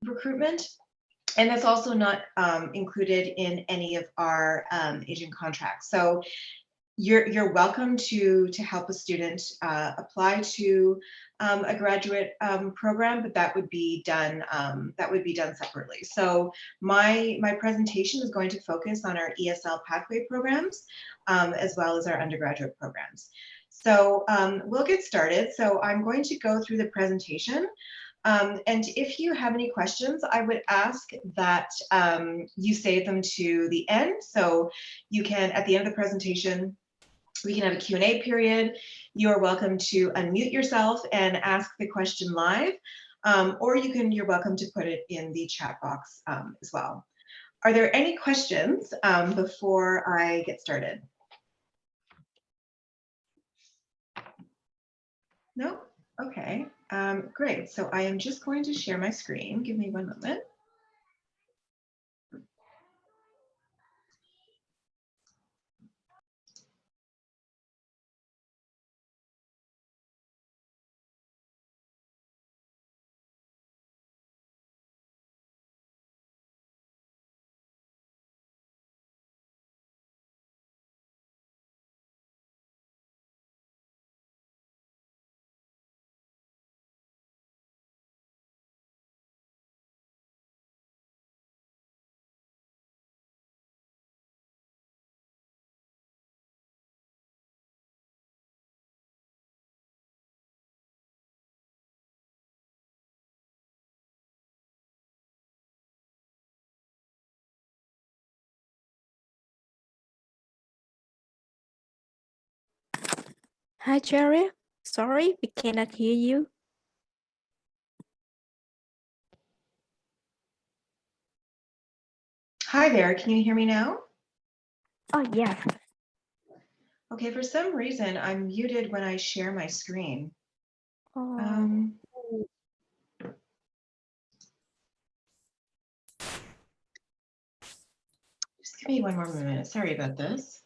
recruitment. And that's also not included in any of our agent contracts. So you're welcome to help a student apply to a graduate program, but that would be done separately. So my presentation is going to focus on our ESL pathway programs as well as our undergraduate programs. So we'll get started. So I'm going to go through the presentation. And if you have any questions, I would ask that you save them to the end. So you can, at the end of the presentation, we can have a Q&A period. You are welcome to unmute yourself and ask the question live, or you're welcome to put it in the chat box as well. Are there any questions before I get started? No? Okay, great. So I am just going to share my screen. Give me one moment. Hi, Jerry. Sorry, we cannot hear you. Hi there, can you hear me now? Oh, yes. Okay, for some reason, I'm muted when I share my screen. Oh. Just give me one more minute. Sorry about this.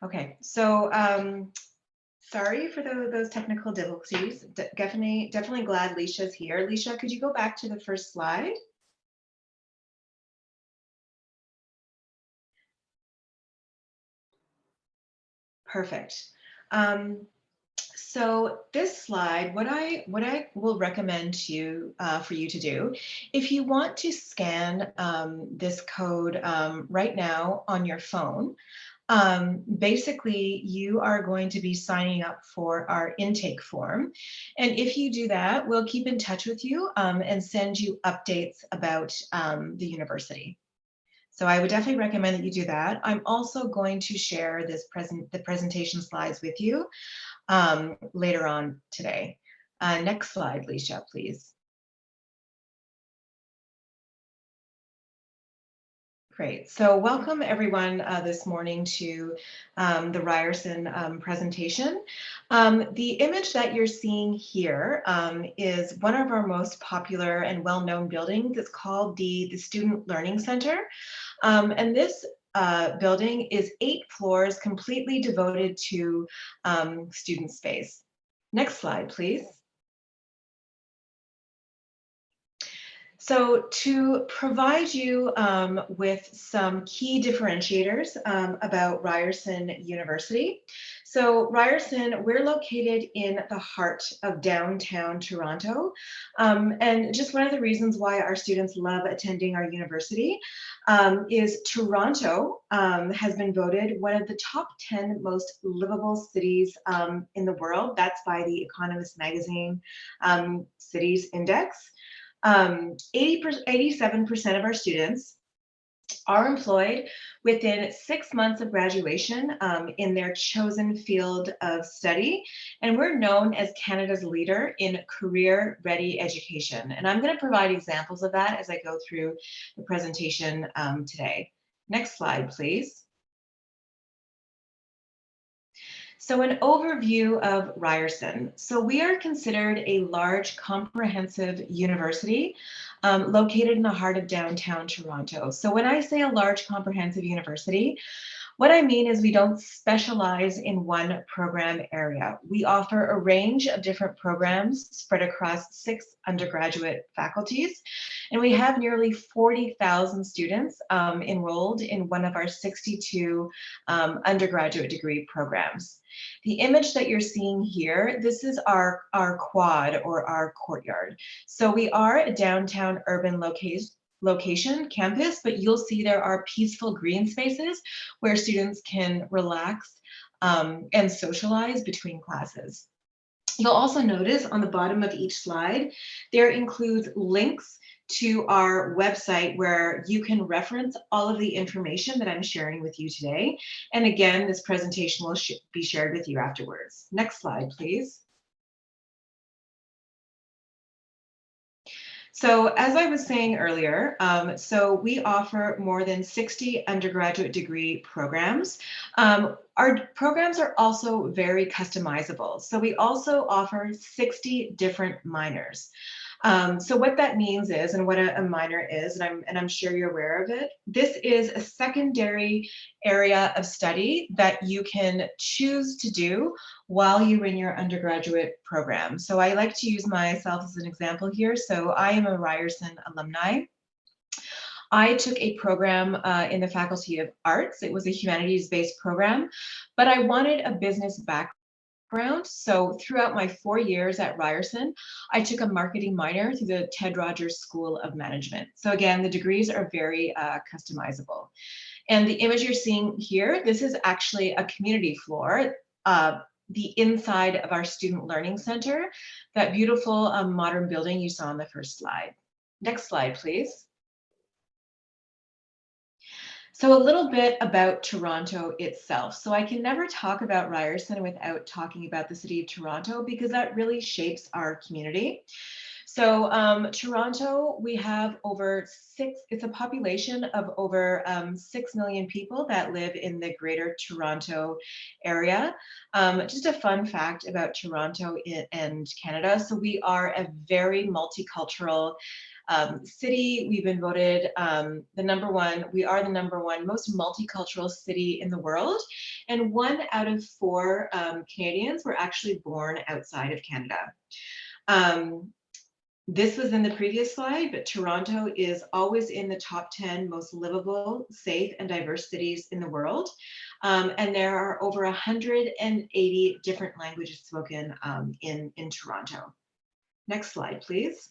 Okay, so sorry for those technical difficulties. Definitely glad Leisha's here. Leisha, could you go back to the first slide? Perfect. So this slide, what I will recommend to you for you to do, if you want to scan this code right now on your phone, basically you are going to be signing up for our intake form. And if you do that, we'll keep in touch with you and send you updates about the university. So I would definitely recommend that you do that. I'm also going to share the presentation slides with you later on today. Next slide, Leisha, please. Great. So welcome everyone this morning to the Ryerson presentation. The image that you're seeing here is one of our most popular and well-known buildings. It's called the Student Learning Center. And this building is 8 floors completely devoted to student space. Next slide, please. So to provide you with some key differentiators about Ryerson University. So Ryerson, we're located in the heart of downtown Toronto. And just one of the reasons why our students love attending our university is Toronto has been voted one of the top 10 most livable cities in the world. That's by the Economist magazine Cities Index. 87% of our students are employed within 6 months of graduation in their chosen field of study. And we're known as Canada's leader in career-ready education. And I'm going to provide examples of that as I go through the presentation today. Next slide, please. So an overview of Ryerson. So we are considered a large comprehensive university located in the heart of downtown Toronto. So when I say a large comprehensive university, What I mean is we don't specialize in one program area. We offer a range of different programs spread across 6 undergraduate faculties, and we have nearly 40,000 students enrolled in one of our 62 undergraduate degree programs. The image that you're seeing here, this is our quad or our courtyard. So we are a downtown urban location campus, but you'll see there are peaceful green spaces where students can relax and socialize between classes. You'll also notice on the bottom of each slide, there includes links to our website where you can reference all of the information that I'm sharing with you today. And again, this presentation will be shared with you afterwards. Next slide, please. So as I was saying earlier, so we offer more than 60 undergraduate degree programs. Our programs are also very customizable. So we also offer 60 different minors. So what that means is, and what a minor is, and I'm sure you're aware of it, this is a secondary area of study that you can choose to do while you're in your undergraduate program. So I like to use myself as an example here. So I am a Ryerson alumni. I took a program in the Faculty of Arts. It was a humanities-based program, but I wanted a business background. So throughout my 4 years at Ryerson, I took a marketing minor through the Ted Rogers School of Management. So again, the degrees are very customizable. And the image you're seeing here, this is actually a community floor, the inside of our Student Learning Center, that beautiful modern building you saw on the first slide. Next slide, please. So a little bit about Toronto itself. So I can never talk about Ryerson without talking about the city of Toronto because that really shapes our community. So Toronto, we have it's a population of over 6 million people that live in the greater Toronto area. Just a fun fact about Toronto and Canada. So we are a very multicultural city. We've been voted we are the number one most multicultural city in the world. And 1 out of 4 Canadians were actually born outside of Canada. This was in the previous slide, but Toronto is always in the top 10 most livable, safe, and diverse cities in the world. And there are over 180 different languages spoken in Toronto. Next slide, please.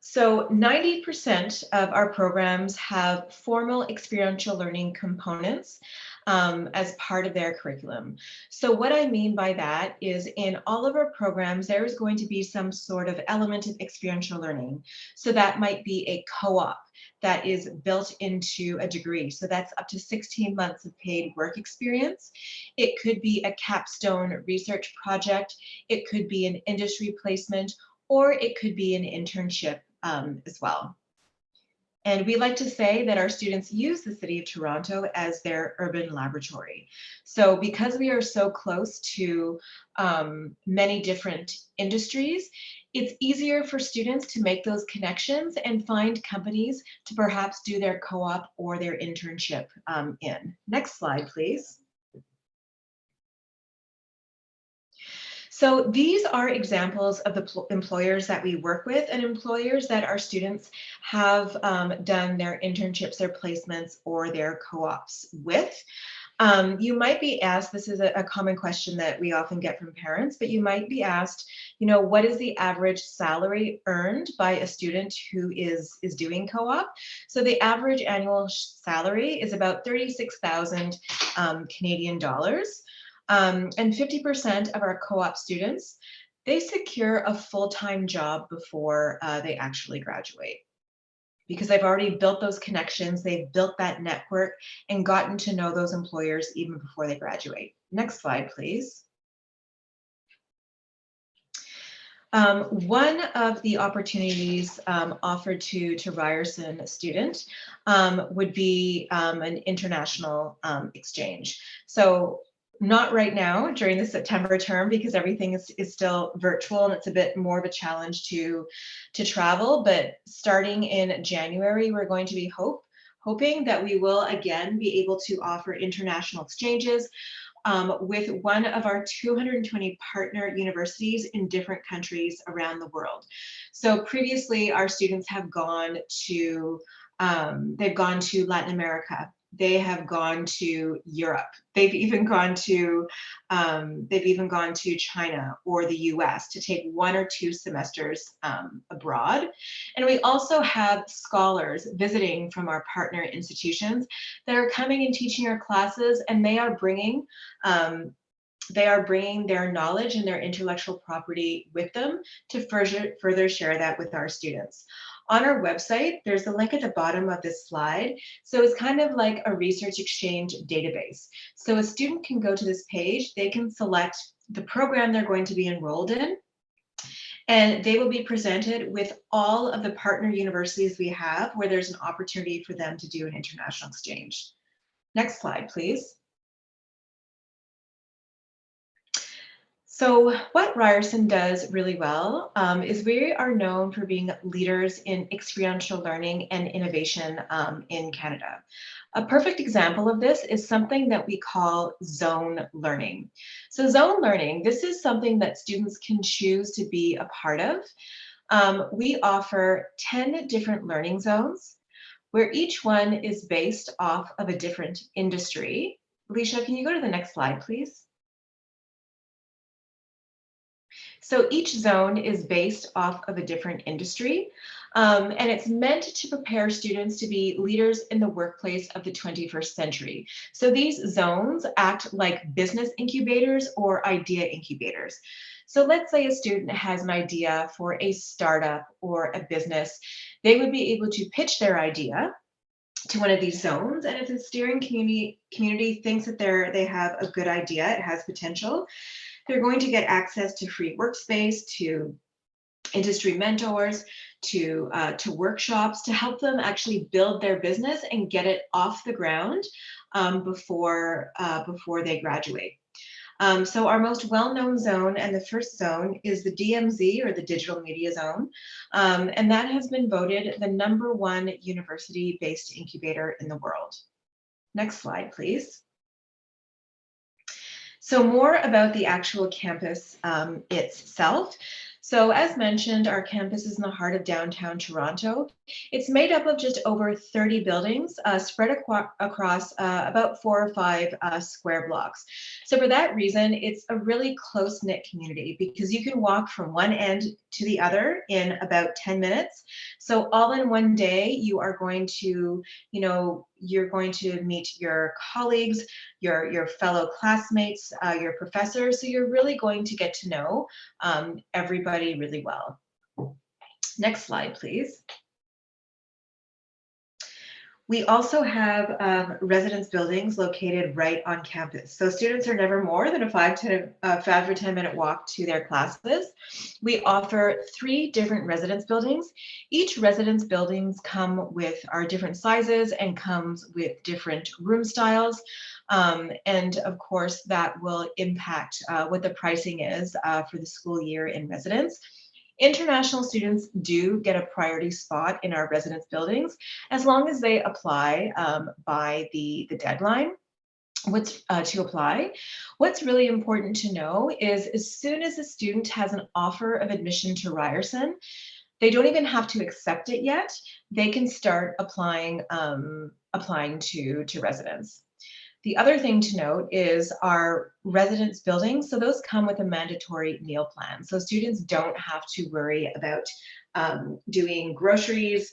So 90% of our programs have formal experiential learning components as part of their curriculum. So what I mean by that is in all of our programs, there is going to be some sort of element of experiential learning. So that might be a co-op that is built into a degree. So that's up to 16 months of paid work experience. It could be a capstone research project. It could be an industry placement, or it could be an internship as well. And we like to say that our students use the City of Toronto as their urban laboratory. So because we are so close to many different industries, it's easier for students to make those connections and find companies to perhaps do their co-op or their internship in. Next slide, please. So these are examples of the employers that we work with and employers that our students have done their internships, their placements, or their co-ops with. You might be asked, this is a common question that we often get from parents, but you might be asked, what is the average salary earned by a student who is doing co-op? So the average annual salary is about 36,000 Canadian dollars. And 50% of our co-op students, they secure a full-time job before they actually graduate, because they've already built those connections, they've built that network and gotten to know those employers even before they graduate. Next slide, please. One of the opportunities offered to Ryerson student would be an international exchange. So Not right now during the September term because everything is still virtual and it's a bit more of a challenge to travel. But starting in January, we're going to be hoping that we will again be able to offer international exchanges with one of our 220 partner universities in different countries around the world. So previously, our students have gone to they've gone to Latin America. They have gone to Europe. They've even gone to China or the US to take 1 or 2 semesters abroad. And we also have scholars visiting from our partner institutions that are coming and teaching our classes, and they are bringing their knowledge and their intellectual property with them to further share that with our students. On our website, there's a link at the bottom of this slide. So it's kind of like a research exchange database. So a student can go to this page, they can select the program they're going to be enrolled in, and they will be presented with all of the partner universities we have where there's an opportunity for them to do an international exchange. Next slide, please. So what Ryerson does really well is we are known for being leaders in experiential learning and innovation in Canada. A perfect example of this is something that we call zone learning. So zone learning, this is something that students can choose to be a part of. We offer 10 different learning zones where each one is based off of a different industry. Alicia, can you go to the next slide, please? So each zone is based off of a different industry, and it's meant to prepare students to be leaders in the workplace of the 21st century. So these zones act like business incubators or idea incubators. So let's say a student has an idea for a startup or a business. They would be able to pitch their idea to one of these zones, and if the steering community thinks that they have a good idea, it has potential, they're going to get access to free workspace, to industry mentors, to workshops to help them actually build their business and get it off the ground before they graduate. So our most well-known zone and the first zone is the DMZ, or the Digital Media Zone, and that has been voted the #1 university-based incubator in the world. Next slide, please. So more about the actual campus itself. So as mentioned, our campus is in the heart of downtown Toronto. It's made up of just over 30 buildings spread across about 4 or 5 square blocks. So for that reason, it's a really close-knit community because you can walk from one end to the other in about 10 minutes. So all in one day, you are going to, you're going to meet your colleagues, your fellow classmates, your professors. So you're really going to get to know everybody really well. Next slide, please. We also have residence buildings located right on campus. So students are never more than a 5 or 10 minute walk to their classes. We offer 3 different residence buildings. Each residence buildings come with our different sizes and comes with different room styles. And of course, that will impact what the pricing is for the school year in residence. International students do get a priority spot in our residence buildings as long as they apply by the deadline to apply. What's really important to know is as soon as a student has an offer of admission to Ryerson, they don't even have to accept it yet. They can start applying to residence. The other thing to note is our residence buildings. So those come with a mandatory meal plan. So students don't have to worry about doing groceries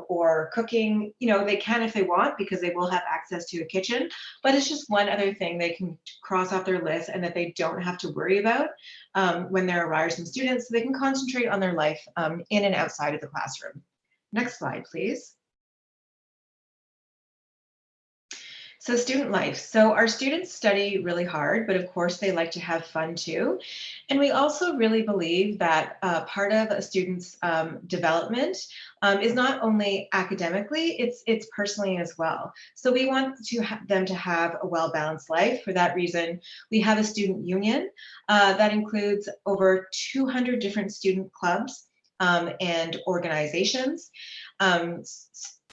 or cooking. They can if they want because they will have access to a kitchen, but it's just one other thing they can cross off their list and that they don't have to worry about when they're a Ryerson student, so they can concentrate on their life in and outside of the classroom. Next slide, please. So student life. So our students study really hard, but of course they like to have fun too. And we also really believe that part of a student's development is not only academically, it's personally as well. So we want them to have a well-balanced life. For that reason, we have a student union that includes over 200 different student clubs and organizations.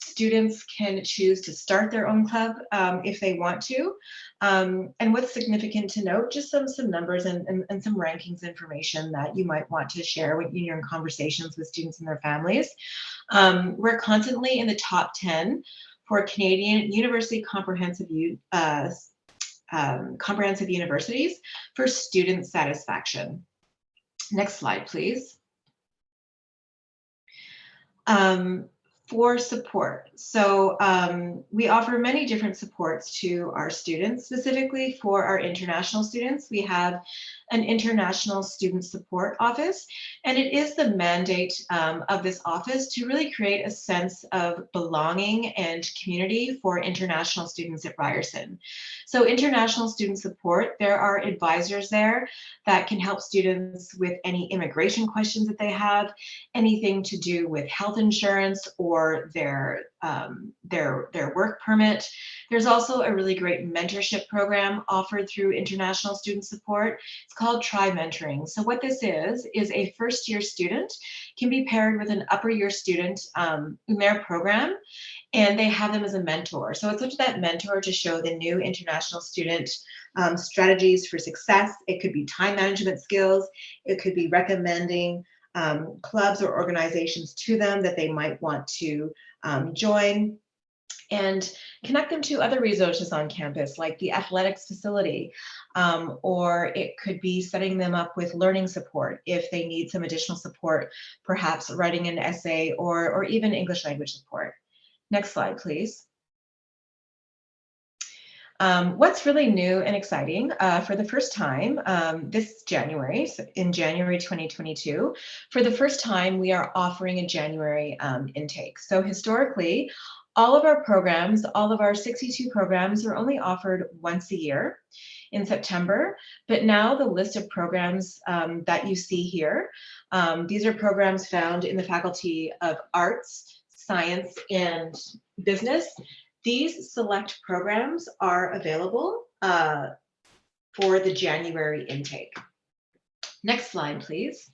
Students can choose to start their own club if they want to. And what's significant to note, just some numbers and some rankings information that you might want to share when you're in conversations with students and their families. We're constantly in the top 10 for Canadian University comprehensive universities for student satisfaction. Next slide, please. For support. So we offer many different supports to our students. Specifically for our international students, we have an international student support office, and it is the mandate of this office to really create a sense of belonging and community for international students at Ryerson. So international student support, there are advisors there that can help students with any immigration questions that they have, anything to do with health insurance or their work permit. There's also a really great mentorship program offered through international student support. It's called Try Mentoring. So what this is a first year student can be paired with an upper year student in their program, and they have them as a mentor. So it's up to that mentor to show the new international student strategies for success. It could be time management skills. It could be recommending clubs or organizations to them that they might want to join, and connect them to other resources on campus, like the athletics facility, or it could be setting them up with learning support if they need some additional support, perhaps writing an essay or even English language support. Next slide, please. What's really new and exciting for the first time this January, so in January 2022, for the first time, we are offering a January intake. So historically, all of our programs, all of our 62 programs are only offered once a year in September, but now the list of programs that you see here, these are programs found in the Faculty of Arts, Science, and Business. These select programs are available for the January intake. Next slide, please.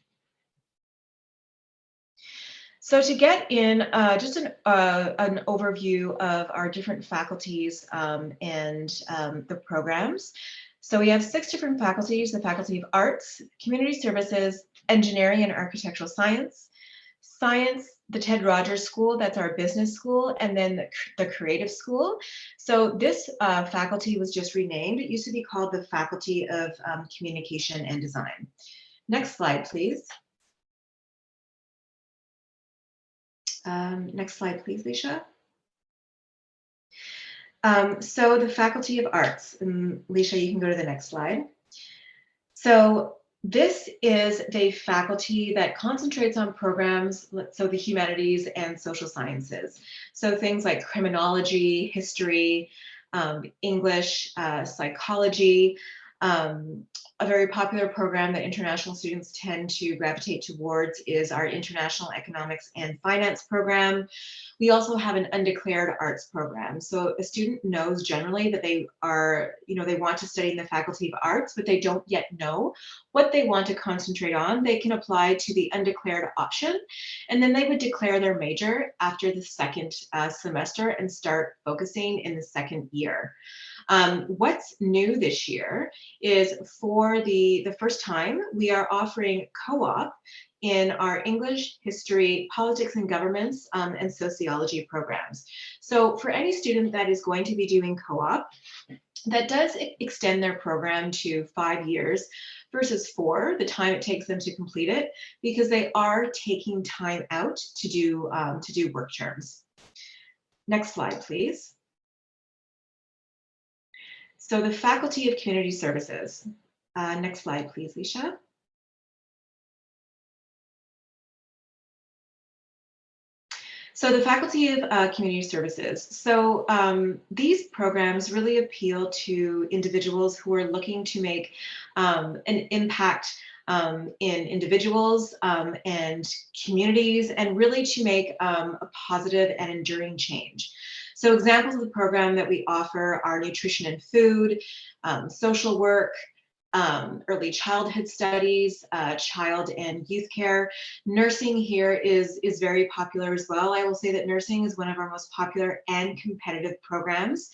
So to get in just an overview of our different faculties and the programs. So we have 6 different faculties: the Faculty of Arts, Community Services, Engineering and Architectural Science, Science, the Ted Rogers School, that's our business school, and then the creative school. So this faculty was just renamed. It used to be called the Faculty of Communication and Design. Next slide, please. Next slide, please, Leisha. So the Faculty of Arts, and Leisha, you can go to the next slide. So this is the faculty that concentrates on programs, so the humanities and social sciences. So things like criminology, history, English, psychology. A very popular program that international students tend to gravitate towards is our International Economics and Finance program. We also have an undeclared arts program. So a student knows generally that they are, they want to study in the Faculty of Arts, but they don't yet know what they want to concentrate on. They can apply to the undeclared option, and then they would declare their major after the second semester and start focusing in the second year. What's new this year is for the first time, we are offering co-op in our English, history, politics and governments, and sociology programs. So for any student that is going to be doing co-op, that does extend their program to 5 years versus 4, the time it takes them to complete it, because they are taking time out to do work terms. Next slide, please. So the Faculty of Community Services. Next slide, please, Leisha. So the Faculty of Community Services. So these programs really appeal to individuals who are looking to make an impact in individuals and communities, and really to make a positive and enduring change. So examples of the program that we offer are nutrition and food, social work, early childhood studies, child and youth care. Nursing here is very popular as well. I will say that nursing is one of our most popular and competitive programs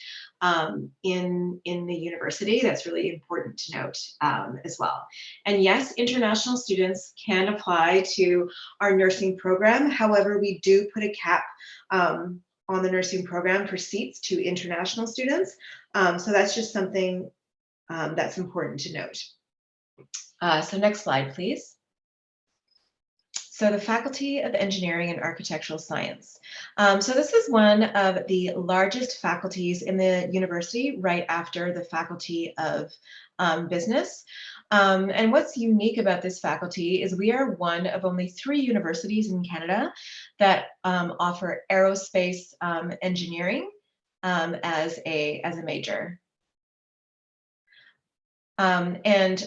in the university. That's really important to note as well. And yes, international students can apply to our nursing program. However, we do put a cap on the nursing program for seats to international students. So that's just something that's important to note. So next slide, please. So the Faculty of Engineering and Architectural Science. So this is one of the largest faculties in the university, right after the Faculty of Business. And what's unique about this faculty is we are one of only 3 universities in Canada that offer aerospace engineering as a major. And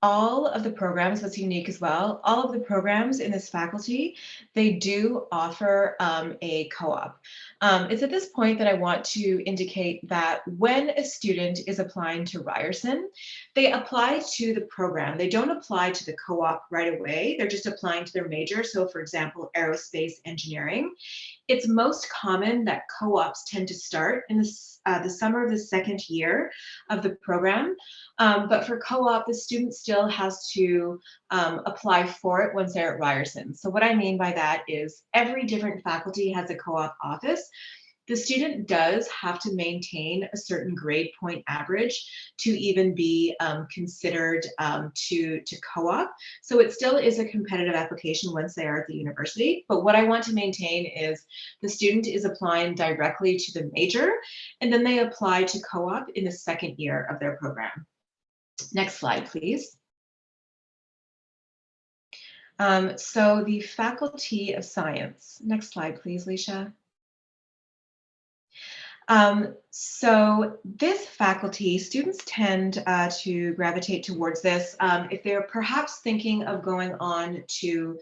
all of the programs, what's unique as well, all of the programs in this faculty, they do offer a co-op. It's at this point that I want to indicate that when a student is applying to Ryerson, they apply to the program. They don't apply to the co-op right away. They're just applying to their major. So for example, aerospace engineering. It's most common that co-ops tend to start in the summer of the second year of the program. But for co-op, the student still has to apply for it once they're at Ryerson. So what I mean by that is every different faculty has a co-op office. The student does have to maintain a certain grade point average to even be considered to co-op. So it still is a competitive application once they are at the university. But what I want to maintain is the student is applying directly to the major, and then they apply to co-op in the second year of their program. Next slide, please. So the Faculty of Science. Next slide, please, Leisha. So this faculty, students tend to gravitate towards this if they're perhaps thinking of going on to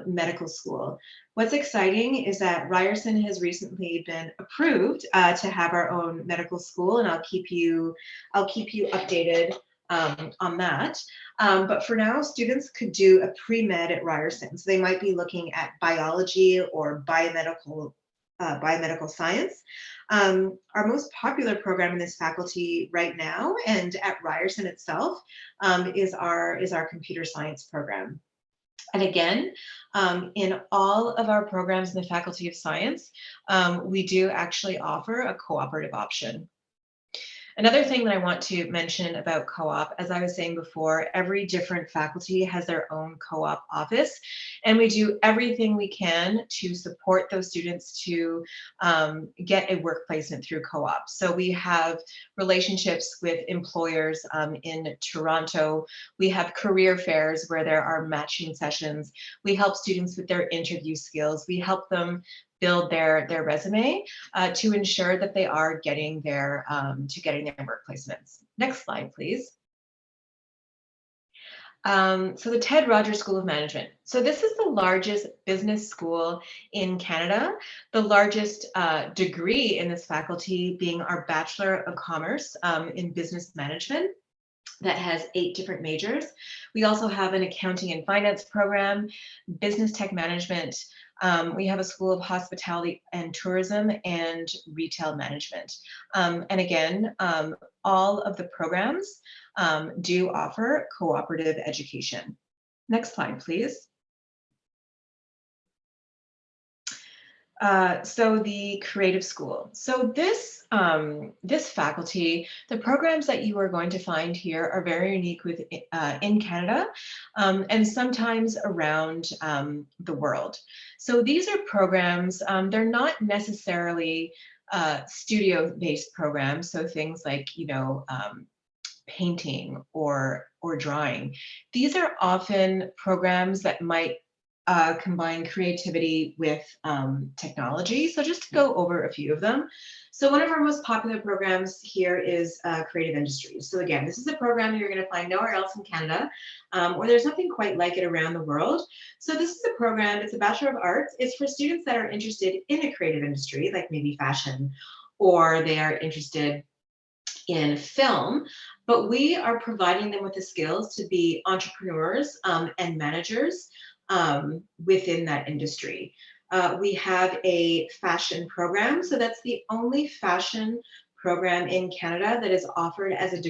medical school. What's exciting is that Ryerson has recently been approved to have our own medical school, and I'll keep you updated on that. But for now, students could do a pre-med at Ryerson. So they might be looking at biology or biomedical science. Our most popular program in this faculty right now and at Ryerson itself is our computer science program. And again, in all of our programs in the Faculty of Science, we do actually offer a cooperative option. Another thing that I want to mention about co-op, as I was saying before, every different faculty has their own co-op office, and we do everything we can to support those students to get a work placement through co-op. So we have relationships with employers in Toronto. We have career fairs where there are matching sessions. We help students with their interview skills. We help them build their resume to ensure that they are getting their work placements. Next slide, please. So the Ted Rogers School of Management. So this is the largest business school in Canada, the largest degree in this faculty being our Bachelor of Commerce in Business Management. That has 8 different majors. We also have an accounting and finance program, business tech management. We have a school of hospitality and tourism and retail management. And again, all of the programs do offer cooperative education. Next slide, please. So the creative school. So this faculty, the programs that you are going to find here are very unique in Canada and sometimes around the world. So these are programs, they're not necessarily studio-based programs. So things like, painting or drawing. These are often programs that might combine creativity with technology. So just to go over a few of them. So one of our most popular programs here is Creative Industries. So again, this is a program you're going to find nowhere else in Canada, or there's nothing quite like it around the world. So this is a program, it's a Bachelor of Arts. It's for students that are interested in a creative industry, like maybe fashion, or they are interested in film, but we are providing them with the skills to be entrepreneurs and managers within that industry. We have a fashion program, so that's the only fashion program in Canada that is offered as a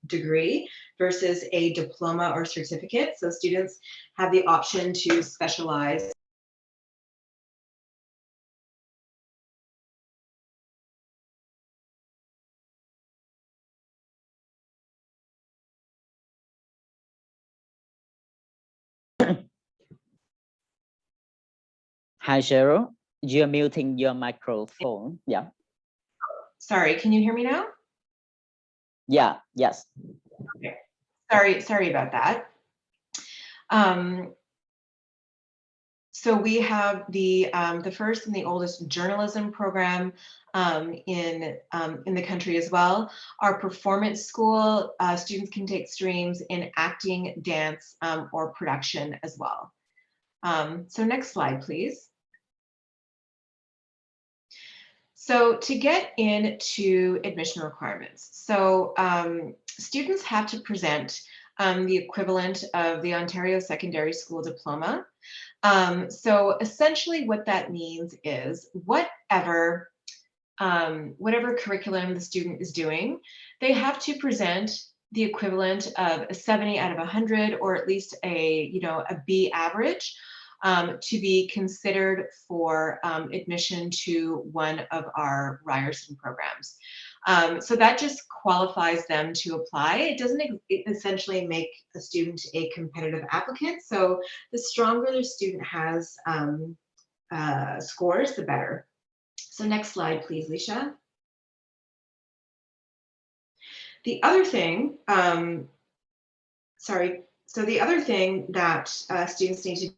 degree versus a diploma or certificate. So students have the option to specialize. Hi, Cheryl. You're muting your microphone. Yeah. Sorry, can you hear me now? Yeah. Yes. Okay. Sorry about that. So we have the first and the oldest journalism program in the country as well. Our performance school, students can take streams in acting, dance, or production as well. So next slide, please. So to get into admission requirements, so students have to present the equivalent of the Ontario Secondary School Diploma. So essentially what that means is whatever curriculum the student is doing, they have to present the equivalent of a 70 out of 100, or at least a B average, to be considered for admission to one of our Ryerson programs. So that just qualifies them to apply. It doesn't essentially make a student a competitive applicant. So the stronger the student has scores, the better. So next slide, please, Leisha. The other thing, the other thing that students need to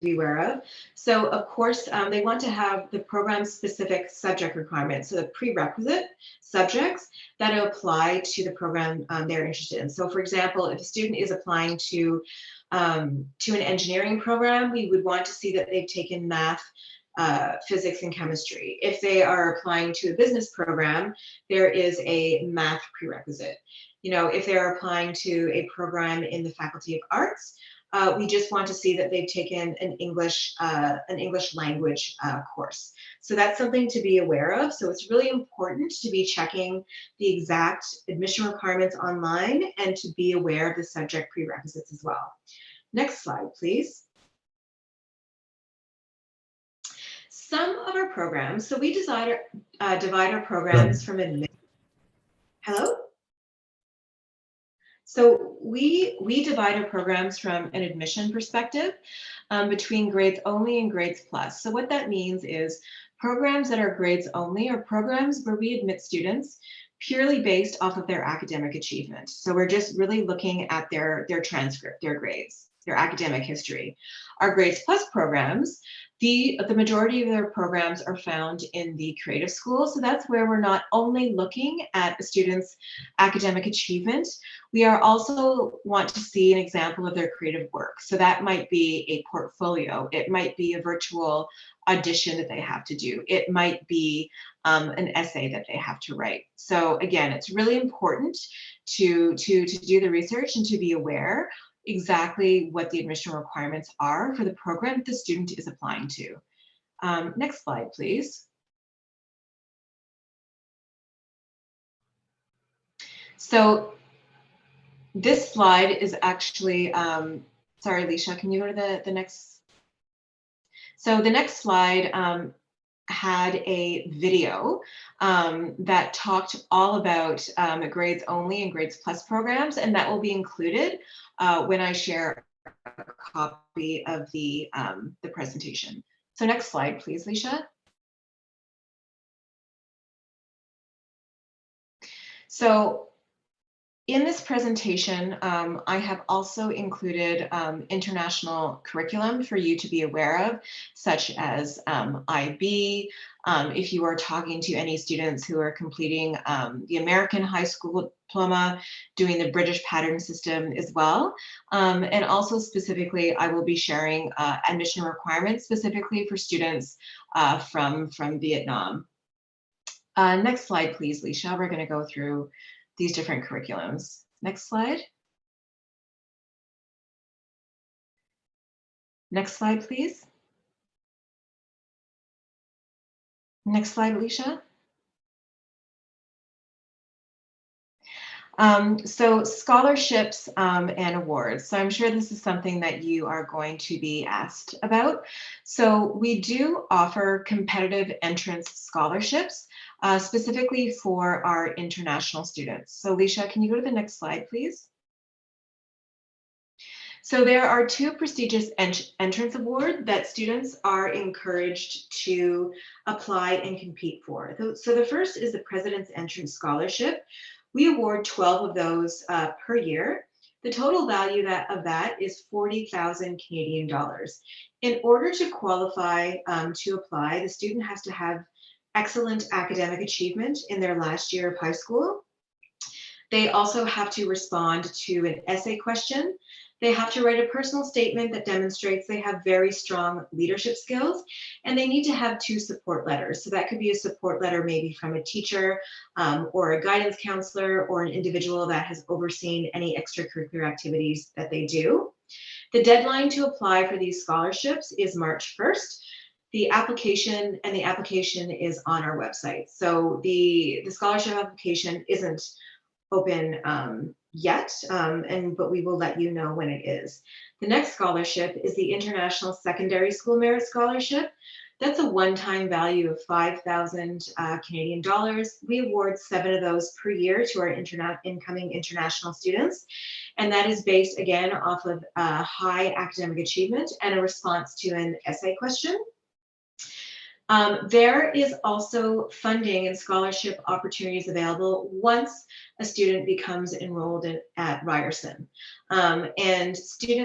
be aware of. So of course, they want to have the program-specific subject requirements, so the prerequisite subjects that apply to the program they're interested in. So for example, if a student is applying to an engineering program, we would want to see that they've taken math, physics, and chemistry. If they are applying to a business program, there is a math prerequisite. If they're applying to a program in the Faculty of Arts, we just want to see that they've taken an English language course. So that's something to be aware of. So it's really important to be checking the exact admission requirements online and to be aware of the subject prerequisites as well. Next slide, please. Some of our programs, so we divide our programs from admission. Hello? So we divide our programs from an admission perspective between grades only and grades plus. So what that means is programs that are grades only are programs where we admit students purely based off of their academic achievement. So we're just really looking at their transcript, their grades, their academic history. Our grades plus programs, the majority of their programs are found in the creative school. So that's where we're not only looking at a student's academic achievement, we are also want to see an example of their creative work. So that might be a portfolio. It might be a virtual audition that they have to do. It might be an essay that they have to write. So again, it's really important to do the research and to be aware exactly what the admission requirements are for the program the student is applying to. Next slide, please. So this slide is actually, sorry, Leisha, can you go to the next? So the next slide had a video that talked all about grades only and grades plus programs, and that will be included when I share a copy of the presentation. So next slide, please, Leisha. So In this presentation, I have also included international curriculum for you to be aware of, such as IB. If you are talking to any students who are completing the American high school diploma, doing the British pattern system as well. And also specifically, I will be sharing admission requirements specifically for students from Vietnam. Next slide, please, Leisha. We're going to go through these different curriculums. Next slide. Next slide, please. Next slide, Alicia. So scholarships and awards. So I'm sure this is something that you are going to be asked about. So we do offer competitive entrance scholarships, specifically for our international students. So Alicia, can you go to the next slide, please? So there are two prestigious entrance awards that students are encouraged to apply and compete for. So the first is the President's Entrance Scholarship. We award 12 of those per year. The total value of that is 40,000 Canadian dollars. In order to qualify to apply, the student has to have excellent academic achievement in their last year of high school. They also have to respond to an essay question. They have to write a personal statement that demonstrates they have very strong leadership skills, and they need to have 2 support letters. So that could be a support letter maybe from a teacher or a guidance counselor or an individual that has overseen any extracurricular activities that they do. The deadline to apply for these scholarships is March 1st. The application is on our website. So the scholarship application isn't open yet, but we will let you know when it is. The next scholarship is the International Secondary School Merit Scholarship. That's a one-time value of 5,000 Canadian dollars. We award 7 of those per year to our incoming international students. And that is based, again, off of high academic achievement and a response to an essay question. There is also funding and scholarship opportunities available once a student becomes enrolled at Ryerson. And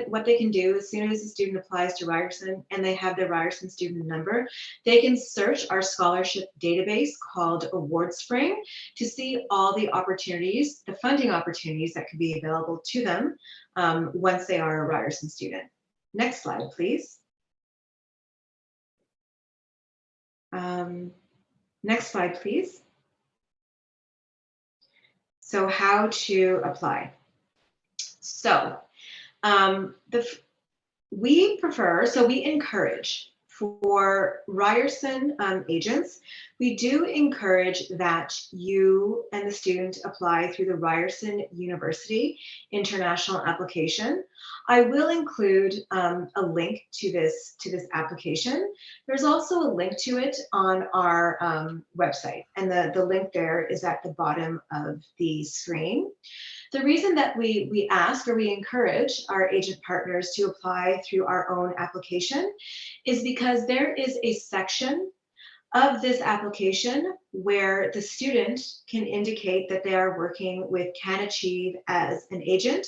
what they can do as soon as a student applies to Ryerson and they have their Ryerson student number, they can search our scholarship database called Award Spring to see all the opportunities, the funding opportunities that could be available to them once they are a Ryerson student. Next slide, please. Next slide, please. So how to apply. So we encourage for Ryerson agents, we do encourage that you and the student apply through the Ryerson University international application. I will include a link to this application. There's also a link to it on our website, and the link there is at the bottom of the screen. The reason that we ask or we encourage our agent partners to apply through our own application is because there is a section of this application where the student can indicate that they are working with CanAchieve as an agent.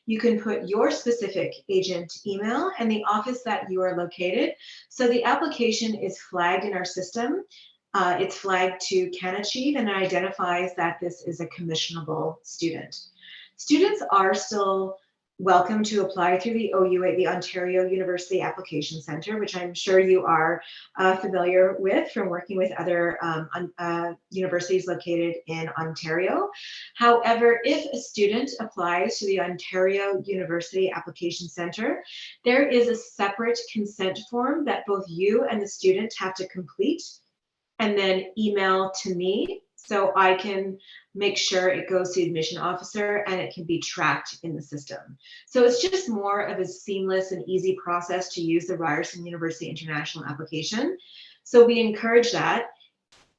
You can put your specific agent email and the office that you are located. So the application is flagged in our system. It's flagged to CanAchieve and it identifies that this is a commissionable student. Students are still welcome to apply through the OUA, the Ontario University Application Centre, which I'm sure you are familiar with from working with other universities located in Ontario. However, if a student applies to the Ontario University Application Centre, there is a separate consent form that both you and the student have to complete and then email to me, so I can make sure it goes to the admission officer and it can be tracked in the system. So it's just more of a seamless and easy process to use the Ryerson University International application. So we encourage that.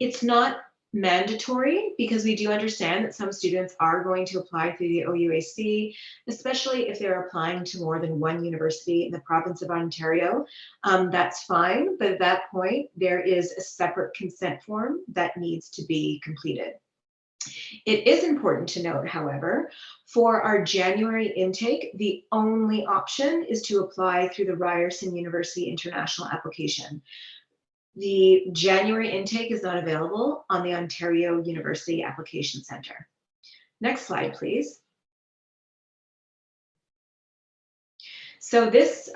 It's not mandatory because we do understand that some students are going to apply through the OUAC, especially if they're applying to more than one university in the province of Ontario. That's fine, but at that point, there is a separate consent form that needs to be completed. It is important to note, however, for our January intake, the only option is to apply through the Ryerson University International application. The January intake is not available on the Ontario University Application Centre. Next slide, please. So this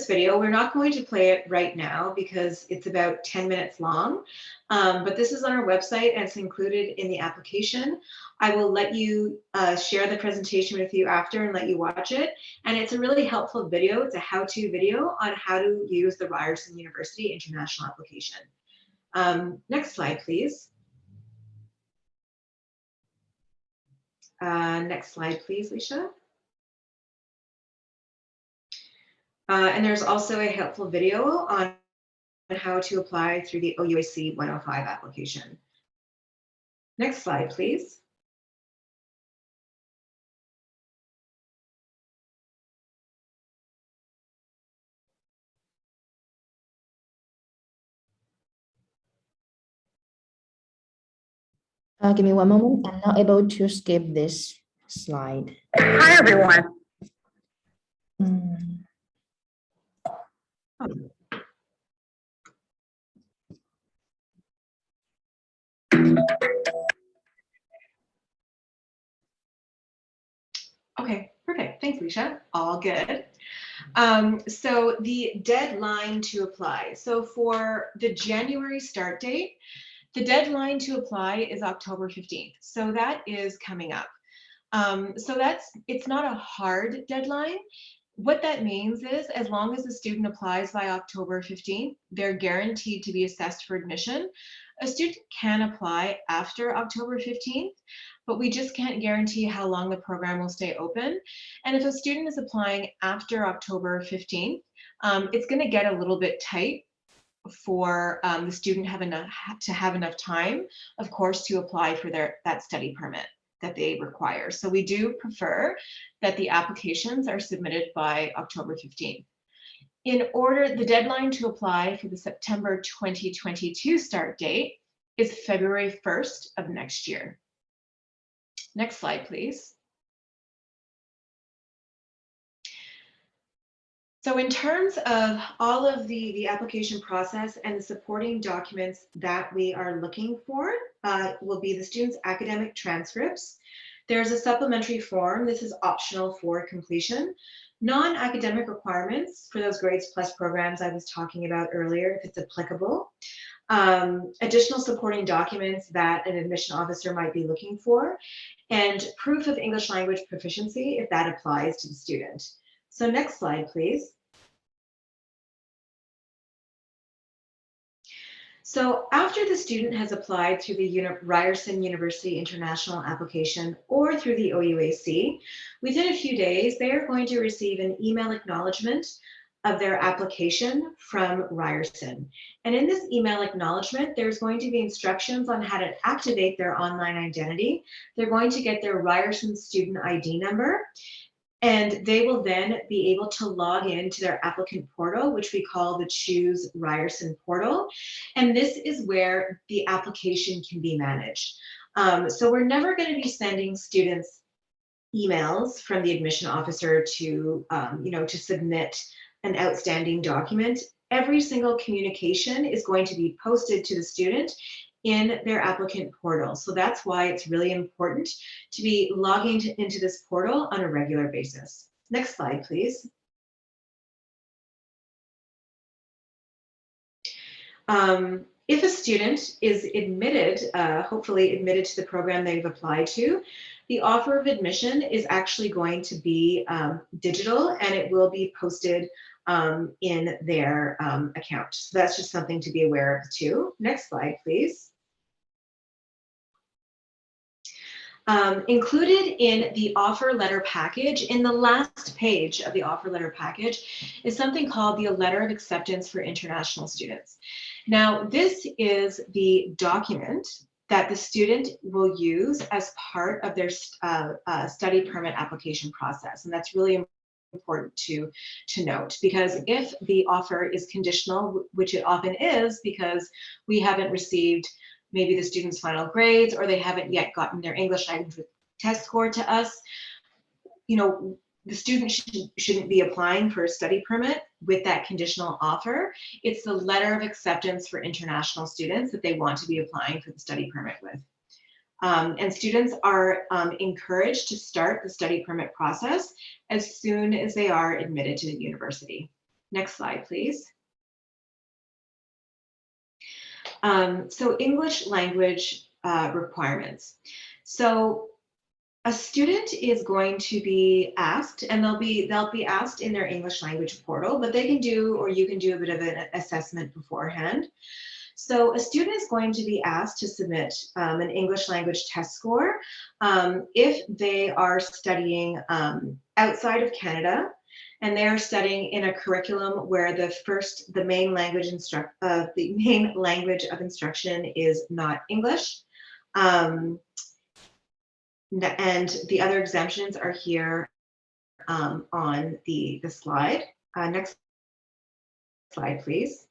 video, we're not going to play it right now because it's about 10 minutes long, but this is on our website and it's included in the application. I will let you share the presentation with you after and let you watch it. And it's a really helpful video. It's a how-to video on how to use the Ryerson University International application. Next slide, please. Next slide, please, Leisha. And there's also a helpful video on how to apply through the OUAC 105 application. Next slide, please. Give me one moment. I'm not able to skip this slide. Hi, everyone. Okay, perfect. Thanks, Leisha. All good. So the deadline to apply. So for the January start date, the deadline to apply is October 15th. So that is coming up. It's not a hard deadline. What that means is as long as the student applies by October 15th, they're guaranteed to be assessed for admission. A student can apply after October 15th, but we just can't guarantee how long the program will stay open. And if a student is applying after October 15th, it's going to get a little bit tight for the student to have enough time, of course, to apply for that study permit that they require. So we do prefer that the applications are submitted by October 15th. The deadline to apply for the September 2022 start date is February 1st of next year. Next slide, please. So in terms of all of the application process and the supporting documents that we are looking for will be the student's academic transcripts. There's a supplementary form. This is optional for completion. Non-academic requirements for those grades plus programs I was talking about earlier, if it's applicable. Additional supporting documents that an admission officer might be looking for, and proof of English language proficiency if that applies to the student. So next slide, please. So after the student has applied through the Ryerson University International application or through the OUAC, within a few days, they are going to receive an email acknowledgement of their application from Ryerson. And in this email acknowledgement, there's going to be instructions on how to activate their online identity. They're going to get their Ryerson student ID number, and they will then be able to log into their applicant portal, which we call the Choose Ryerson portal. And this is where the application can be managed. So we're never going to be sending students emails from the admission officer to, to submit an outstanding document. Every single communication is going to be posted to the student in their applicant portal. So that's why it's really important to be logging into this portal on a regular basis. Next slide, please. If a student is admitted, hopefully admitted to the program they've applied to, the offer of admission is actually going to be digital, and it will be posted in their account. So that's just something to be aware of too. Next slide, please. Included in the offer letter package, in the last page of the offer letter package, is something called the Letter of Acceptance for International Students. Now, this is the document that the student will use as part of their study permit application process, and that's really important to note, because if the offer is conditional, which it often is because we haven't received maybe the student's final grades, or they haven't yet gotten their English language test score to us, you know, the student shouldn't be applying for a study permit with that conditional offer. It's the letter of acceptance for international students that they want to be applying for the study permit with. And students are encouraged to start the study permit process as soon as they are admitted to the university. Next slide, please. So English language requirements. So a student is going to be asked, and they'll be asked in their English language portal, but they can do, or you can do a bit of an assessment beforehand. So a student is going to be asked to submit an English language test score if they are studying outside of Canada, and they are studying in a curriculum where the main language of instruction is not English. And the other exemptions are here on the slide. Next slide, please.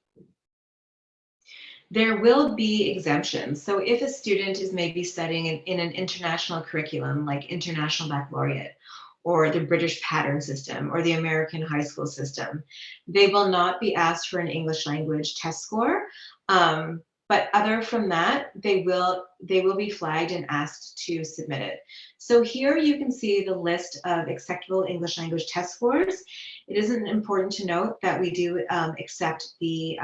There will be exemptions. So if a student is maybe studying in an international curriculum like International Baccalaureate or the British pattern system or the American high school system, they will not be asked for an English language test score. But other from that, they will be flagged and asked to submit it. So here you can see the list of acceptable English language test scores. It is important to note that we do accept the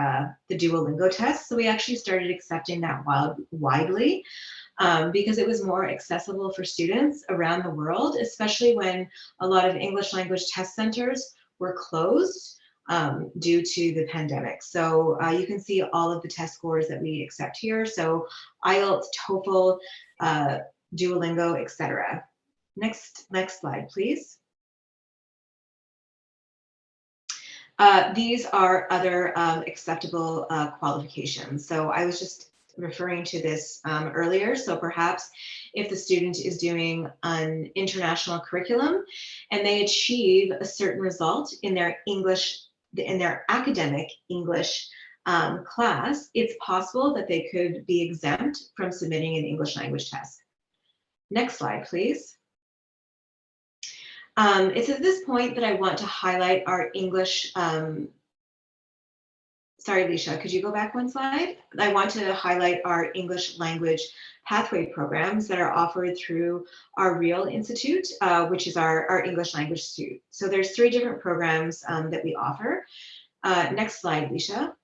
Duolingo test. So we actually started accepting that widely because it was more accessible for students around the world, especially when a lot of English language test centers were closed due to the pandemic. So you can see all of the test scores that we accept here. So IELTS, TOEFL, Duolingo, etc. Next slide, please. These are other acceptable qualifications. So I was just referring to this earlier. So perhaps if the student is doing an international curriculum and they achieve a certain result in their academic English class, it's possible that they could be exempt from submitting an English language test. Next slide, please. It's at this point that I want to highlight our English, sorry, Alicia, could you go back one slide? I want to highlight our English language pathway programs that are offered through our Real Institute, which is our English language institute. So there's 3 different programs that we offer. Next slide, Alicia.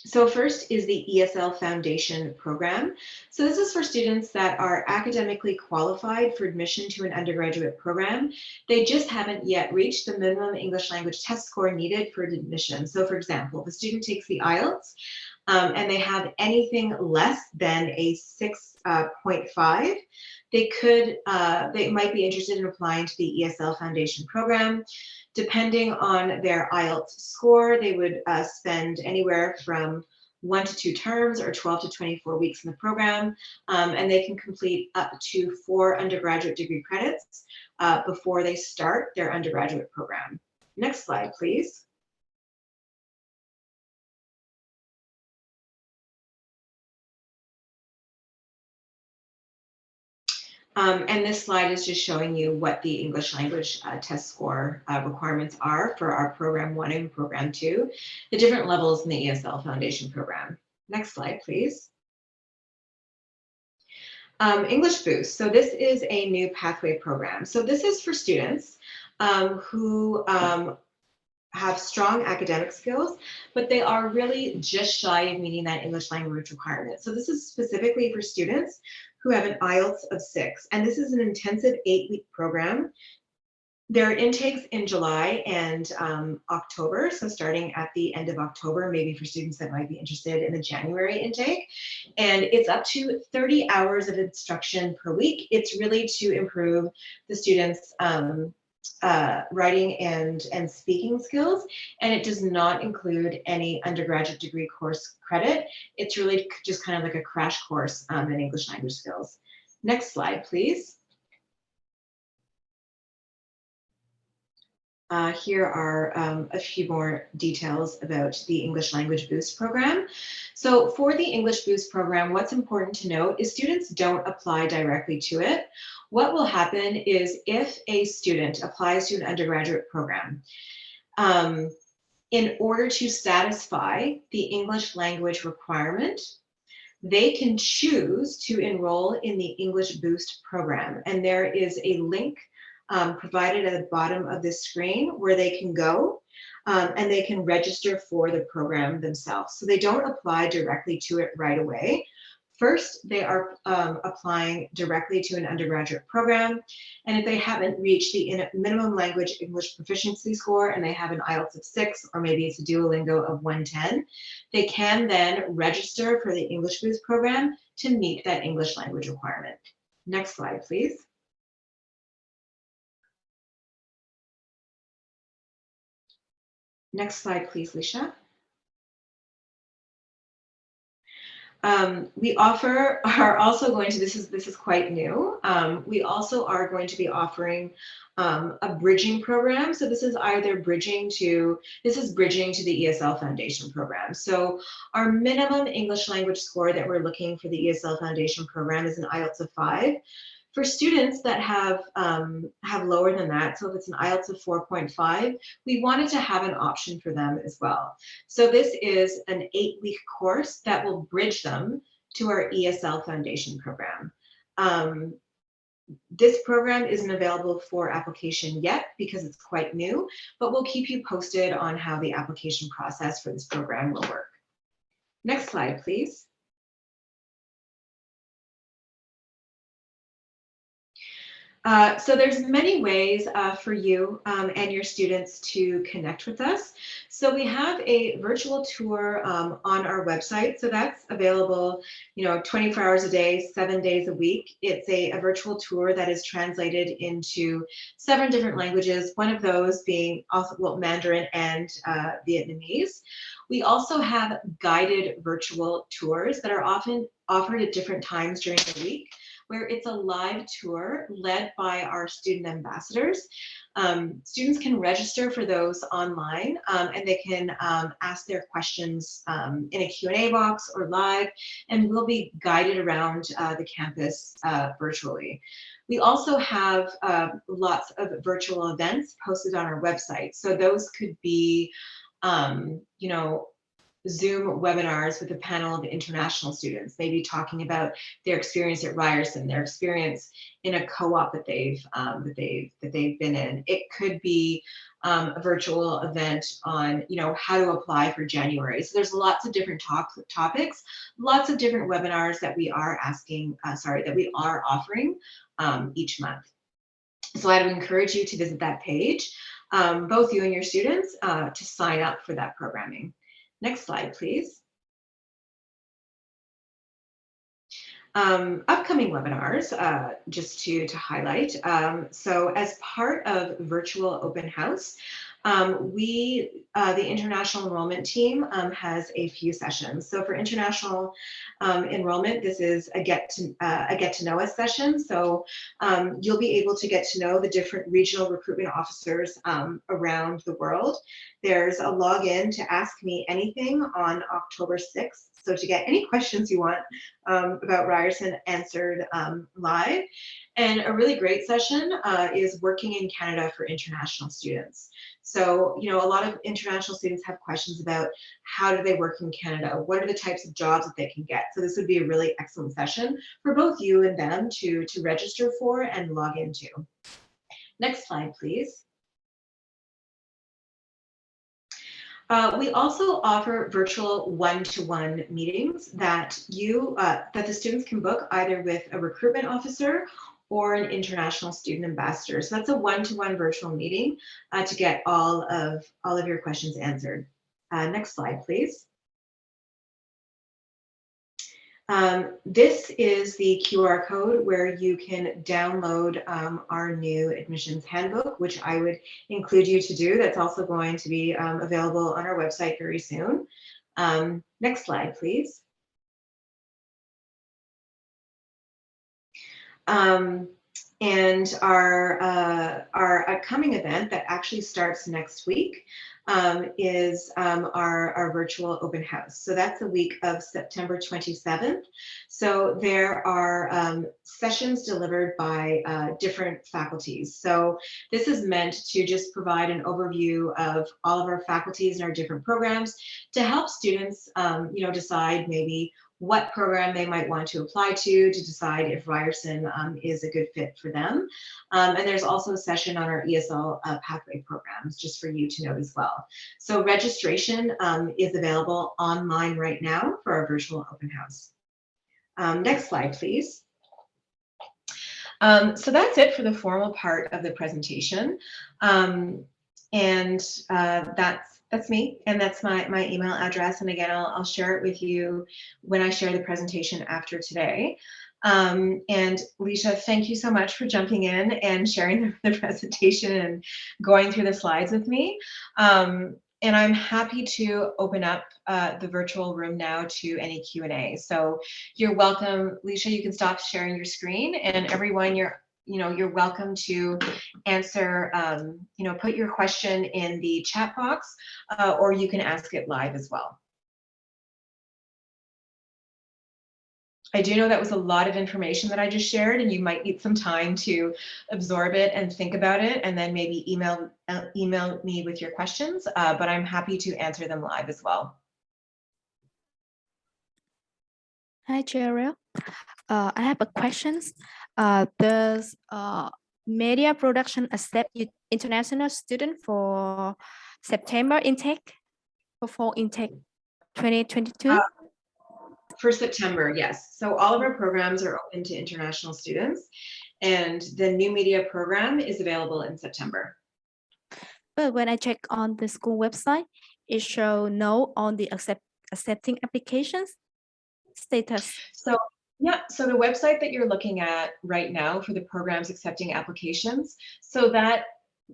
So first is the Esl Foundation program. So this is for students that are academically qualified for admission to an undergraduate program. They just haven't yet reached the minimum English language test score needed for admission. So for example, if a student takes the IELTS and they have anything less than a 6.5, they might be interested in applying to the Esl Foundation program. Depending on their IELTS score, they would spend anywhere from 1 to 2 terms or 12 to 24 weeks in the program, and they can complete up to 4 undergraduate degree credits before they start their undergraduate program. Next slide, please. And this slide is just showing you what the English language test score requirements are for our Program 1 and Program 2, the different levels in the ESL Foundation program. Next slide, please. English Boost. So this is a new pathway program. So this is for students who have strong academic skills, but they are really just shy of meeting that English language requirement. So this is specifically for students who have an IELTS of 6, and this is an intensive 8-week program. There are intakes in July and October, so starting at the end of October, maybe for students that might be interested in the January intake, and it's up to 30 hours of instruction per week. It's really to improve the students' writing and speaking skills, and it does not include any undergraduate degree course credit. It's really just kind of like a crash course in English language skills. Next slide, please. Here are a few more details about the English Language Boost program. So for the English Boost program, what's important to note is students don't apply directly to it. What will happen is if a student applies to an undergraduate program, in order to satisfy the English language requirement, they can choose to enroll in the English Boost program. And there is a link provided at the bottom of this screen where they can go and they can register for the program themselves. So they don't apply directly to it right away. First, they are applying directly to an undergraduate program. And if they haven't reached the minimum language English proficiency score and they have an IELTS of 6, or maybe it's a Duolingo of 110, they can then register for the English Boost program to meet that English language requirement. Next slide, please. Next slide, please, Leisha. We are also going to, this is quite new. We also are going to be offering a bridging program. So this is bridging to the ESL Foundation program. So our minimum English language score that we're looking for the ESL Foundation program is an IELTS of 5. For students that have lower than that, so if it's an IELTS of 4.5, we wanted to have an option for them as well. So this is an 8-week course that will bridge them to our ESL Foundation program. This program isn't available for application yet because it's quite new, but we'll keep you posted on how the application process for this program will work. Next slide, please. So there's many ways for you and your students to connect with us. So we have a virtual tour on our website. So that's available, 24 hours a day, 7 days a week. It's a virtual tour that is translated into 7 different languages, one of those being also, well, Mandarin and Vietnamese. We also have guided virtual tours that are often offered at different times during the week, where it's a live tour led by our student ambassadors. Students can register for those online and they can ask their questions in a Q&A box or live, and we'll be guided around the campus virtually. We also have lots of virtual events posted on our website. So those could be, Zoom webinars with a panel of international students, maybe talking about their experience at Ryerson, their experience in a co-op that they've been in. It could be a virtual event on how to apply for January. So there's lots of different topics, lots of different webinars that we are offering each month. So I would encourage you to visit that page, both you and your students, to sign up for that programming. Next slide, please. Upcoming webinars, just to highlight. So as part of Virtual Open House, the international enrollment team has a few sessions. So for international enrollment, this is a get to know us session. So you'll be able to get to know the different regional recruitment officers around the world. There's a login to Ask Me Anything on October 6th. So to get any questions you want about Ryerson answered live. And a really great session is Working in Canada for International Students. So, a lot of international students have questions about how do they work in Canada? What are the types of jobs that they can get? So this would be a really excellent session for both you and them to register for and log into. Next slide, please. We also offer virtual one-to-one meetings that the students can book either with a recruitment officer or an international student ambassador. So that's a one-to-one virtual meeting to get all of your questions answered. Next slide, please. This is the QR code where you can download our new admissions handbook, which I would include you to do. That's also going to be available on our website very soon. Next slide, please. And our upcoming event that actually starts next week is our virtual open house. So that's the week of September 27th. So there are sessions delivered by different faculties. So this is meant to just provide an overview of all of our faculties and our different programs to help students, decide maybe what program they might want to apply to decide if Ryerson is a good fit for them. And there's also a session on our ESL pathway programs, just for you to know as well. So registration is available online right now for our virtual open house. Next slide, please. So that's it for the formal part of the presentation. That's me, and that's my email address. And again, I'll share it with you when I share the presentation after today. And Leisha, thank you so much for jumping in and sharing the presentation and going through the slides with me. And I'm happy to open up the virtual room now to any Q&A. So you're welcome, Leisha, you can stop sharing your screen, and everyone, you're welcome to answer, put your question in the chat box, or you can ask it live as well. I do know that was a lot of information that I just shared, and you might need some time to absorb it and think about it, and then maybe email me with your questions, but I'm happy to answer them live as well. Hi, Cheryl. I have a question. Does media production accept international student for September intake, for fall intake 2022? For September, yes. So all of our programs are open to international students, and the new media program is available in September. But when I check on the school website, it shows no on the accepting applications status. So yeah, so the website that you're looking at right now for the programs accepting applications, so that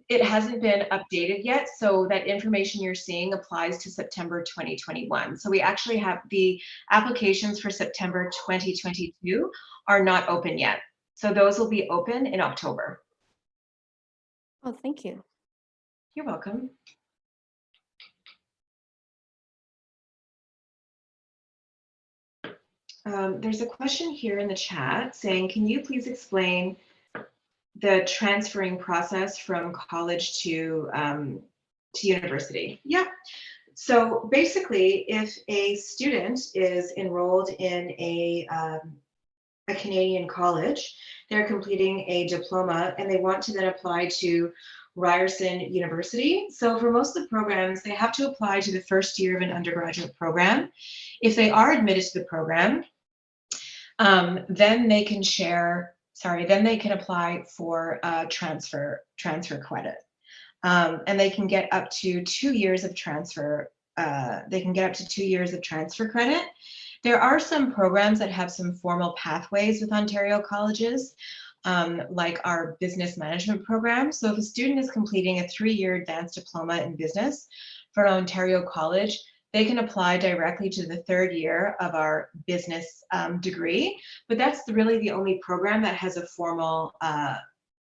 it hasn't been updated yet, so that information you're seeing applies to September 2021. So we actually have the applications for September 2022 are not open yet. So those will be open in October. Oh, thank you. You're welcome. There's a question here in the chat saying, can you please explain the transferring process from college to university? Yeah. So basically, if a student is enrolled in a Canadian college, they're completing a diploma and they want to then apply to Ryerson University. So for most of the programs, they have to apply to the first year of an undergraduate program. If they are admitted to the program, then they can apply for transfer credit. And they can get up to 2 years of transfer. Credit. There are some programs that have some formal pathways with Ontario colleges, like our business management program. So if a student is completing a 3-year advanced diploma in business for an Ontario college, they can apply directly to the 3rd year of our business degree, but that's really the only program that has a formal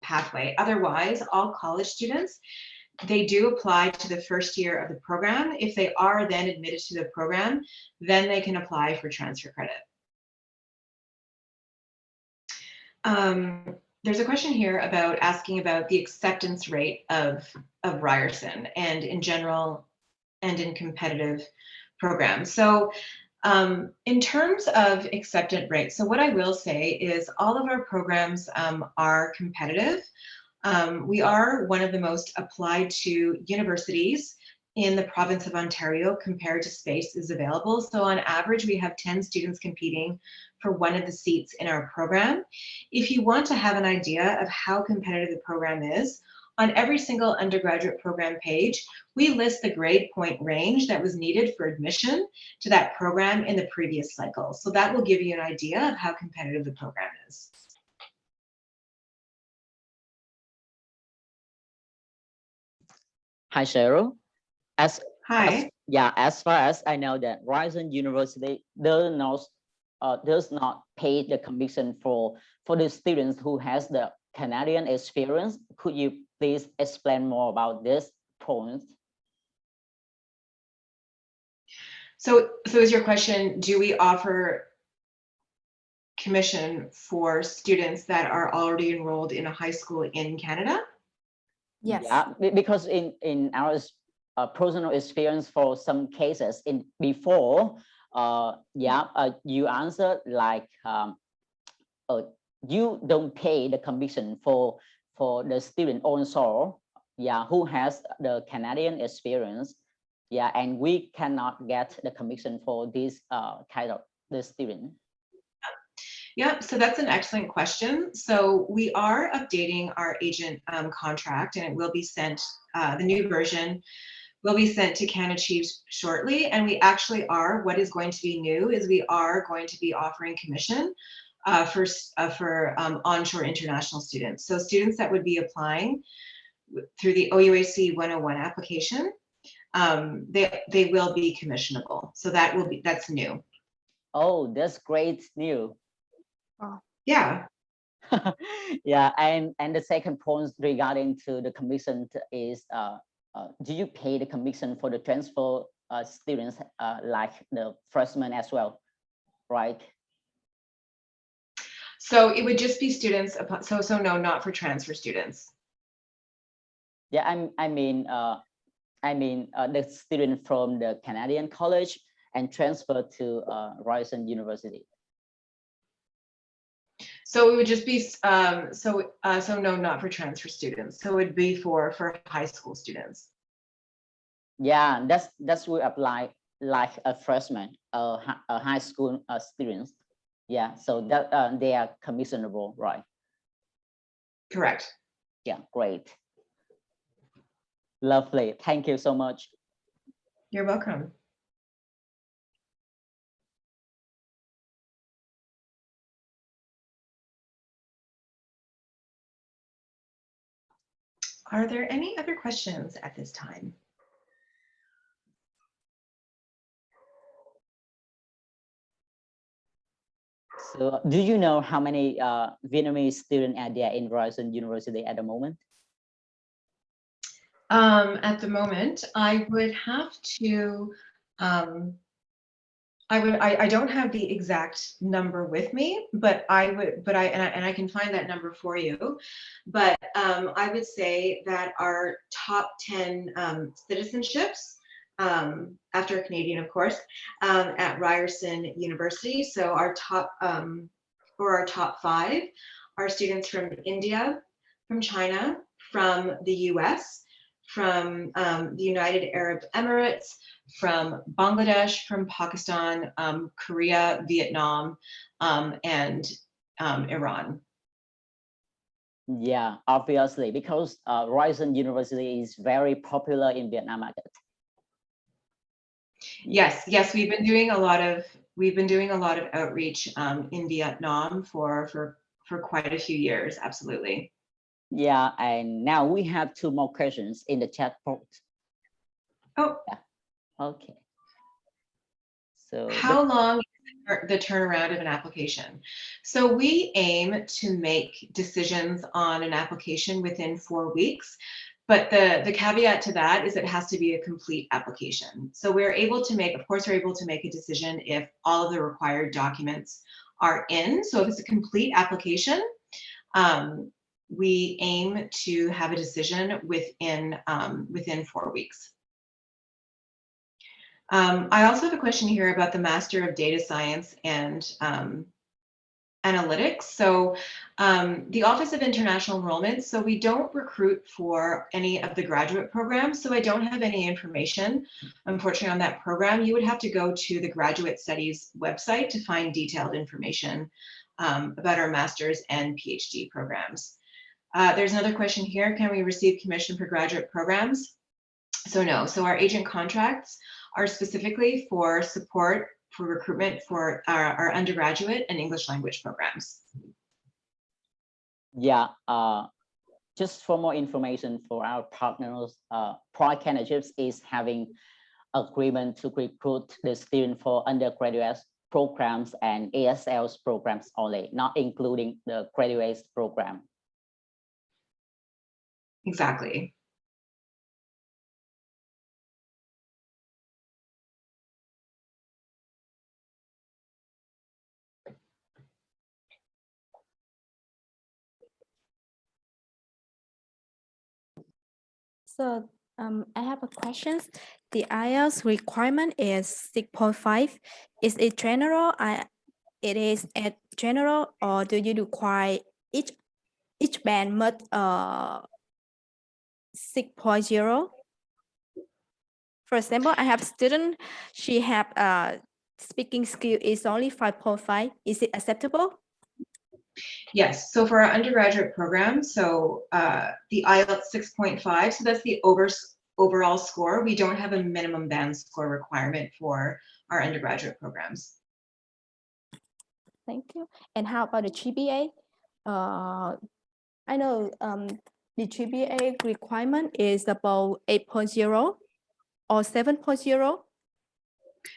pathway. Otherwise, all college students, they do apply to the first year of the program. If they are then admitted to the program, then they can apply for transfer credit. There's a question here asking about the acceptance rate of Ryerson and in general and in competitive programs. So in terms of acceptance rate, so what I will say is all of our programs are competitive. We are one of the most applied to universities in the province of Ontario compared to spaces available. So on average, we have 10 students competing for one of the seats in our program. If you want to have an idea of how competitive the program is, on every single undergraduate program page, we list the grade point range that was needed for admission to that program in the previous cycle. So that will give you an idea of how competitive the program is. Hi, Cheryl. Hi. As far as I know, that Ryerson University does not pay the commission for the students who has the Canadian experience. Could you please explain more about this point? So is your question, do we offer commission for students that are already enrolled in a high school in Canada? Yes. Yeah, because in our personal experience for some cases in before, you answered like you don't pay the commission for the student also, who has the Canadian experience, and we cannot get the commission for this kind of the student. Yeah, so that's an excellent question. So we are updating our agent contract, and it will be sent, the new version will be sent to CanAchieve shortly. And we actually are, what is going to be new is we are going to be offering commission for onshore international students. So students that would be applying through the OUAC 101 application, they will be commissionable. So that's new. Oh, that's great news. Yeah. Yeah, and the second point regarding to the commission is do you pay the commission for the transfer students like the freshmen as well, right? So it would just be students, so no, not for transfer students. Yeah, I mean the student from the Canadian college and transfer to Ryerson University. So it would just be so no, not for transfer students. So it would be for high school students. Yeah, that's we apply like a freshman, a high school students. Yeah, so that they are commissionable, right? Correct. Yeah, great. Lovely. Thank you so much. You're welcome. Are there any other questions at this time? So do you know how many Vietnamese students are there in Ryerson University at the moment? At the moment, I would have to, I don't have the exact number with me, but I can find that number for you. But I would say that our top 10 citizenships, after Canadian, of course, at Ryerson University. So our top, or our top 5 are students from India, from China, from the US, from the United Arab Emirates, from Bangladesh, from Pakistan, Korea, Vietnam, and Iran. Yeah, obviously, because Ryerson University is very popular in Vietnam market. Yes, we've been doing a lot of outreach in Vietnam for quite a few years. Absolutely. Yeah, and now we have 2 more questions in the chat box. Oh, yeah. Okay. So how long is the turnaround of an application? So we aim to make decisions on an application within 4 weeks. But the caveat to that is it has to be a complete application. So we're able to make, of course, we're able to make a decision if all of the required documents are in. So if it's a complete application, we aim to have a decision within 4 weeks. I also have a question here about the Master of Data Science and Analytics. So the Office of International Enrollment, so we don't recruit for any of the graduate programs, so I don't have any information, unfortunately, on that program. You would have to go to the Graduate Studies website to find detailed information about our master's and PhD programs. There's another question here. Can we receive commission for graduate programs? So no. So our agent contracts are specifically for support for recruitment for our undergraduate and English language programs. Yeah, just for more information for our partners, CanAchieve is having agreement to recruit the student for undergraduate programs and ASL programs only, not including the graduate program. Exactly. So I have a question. The IELTS requirement is 6.5. Is it general? It is at general, or do you require each band must 6.0? For example, I have student, she have speaking skill is only 5.5. Is it acceptable? Yes, so for our undergraduate program, so the IELTS 6.5, so that's the overall score. We don't have a minimum band score requirement for our undergraduate programs. Thank you. And how about the GPA? I know the GPA requirement is about 8.0 or 7.0.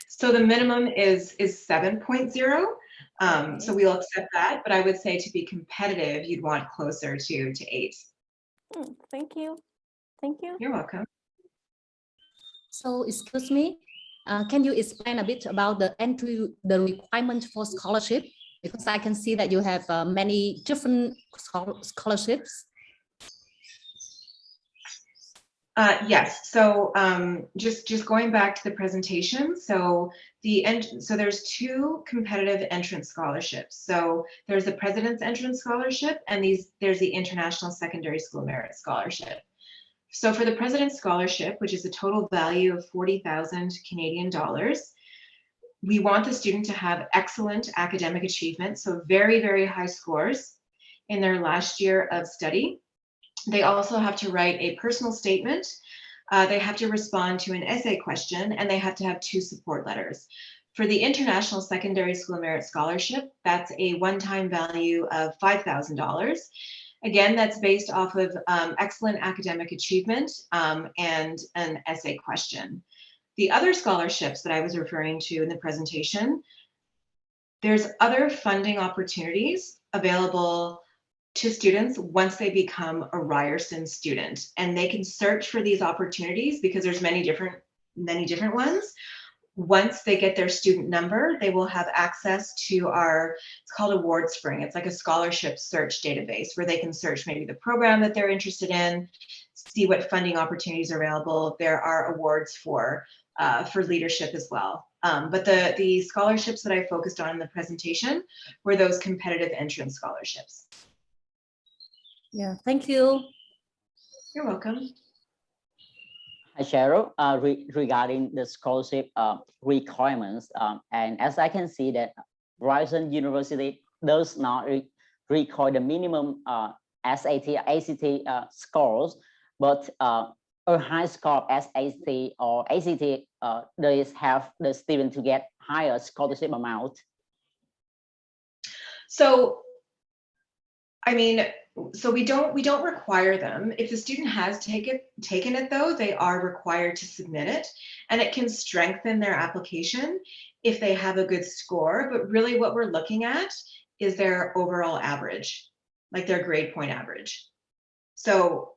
So the minimum is 7.0. So we'll accept that, but I would say to be competitive, you'd want closer to 8. Thank you. Thank you. You're welcome. So, excuse me, can you explain a bit about the requirement for scholarship? Because I can see that you have many different scholarships. Yes, so just going back to the presentation, so there's 2 competitive entrance scholarships. So there's the President's Entrance Scholarship, and there's the International Secondary School Merit Scholarship. So for the President's Scholarship, which is a total value of 40,000 Canadian dollars, we want the student to have excellent academic achievement, so very, very high scores in their last year of study. They also have to write a personal statement. They have to respond to an essay question, and they have to have 2 support letters. For the International Secondary School Merit Scholarship, that's a one-time value of $5,000. Again, that's based off of excellent academic achievement and an essay question. The other scholarships that I was referring to in the presentation, there's other funding opportunities available to students once they become a Ryerson student, and they can search for these opportunities because there's many different ones. Once they get their student number, they will have access to it's called Award Spring. It's like a scholarship search database where they can search maybe the program that they're interested in, see what funding opportunities are available. There are awards for leadership as well. But the scholarships that I focused on in the presentation were those competitive entrance scholarships. Yeah, thank you. You're welcome. Hi, Cheryl. Regarding the scholarship requirements, and as I can see that Ryerson University does not require the minimum SAT or ACT scores, but a high score of SAT or ACT does have the student to get higher scholarship amount. So, I mean, so we don't require them. If the student has taken it though, they are required to submit it, and it can strengthen their application if they have a good score. But really what we're looking at is their overall average, like their grade point average. So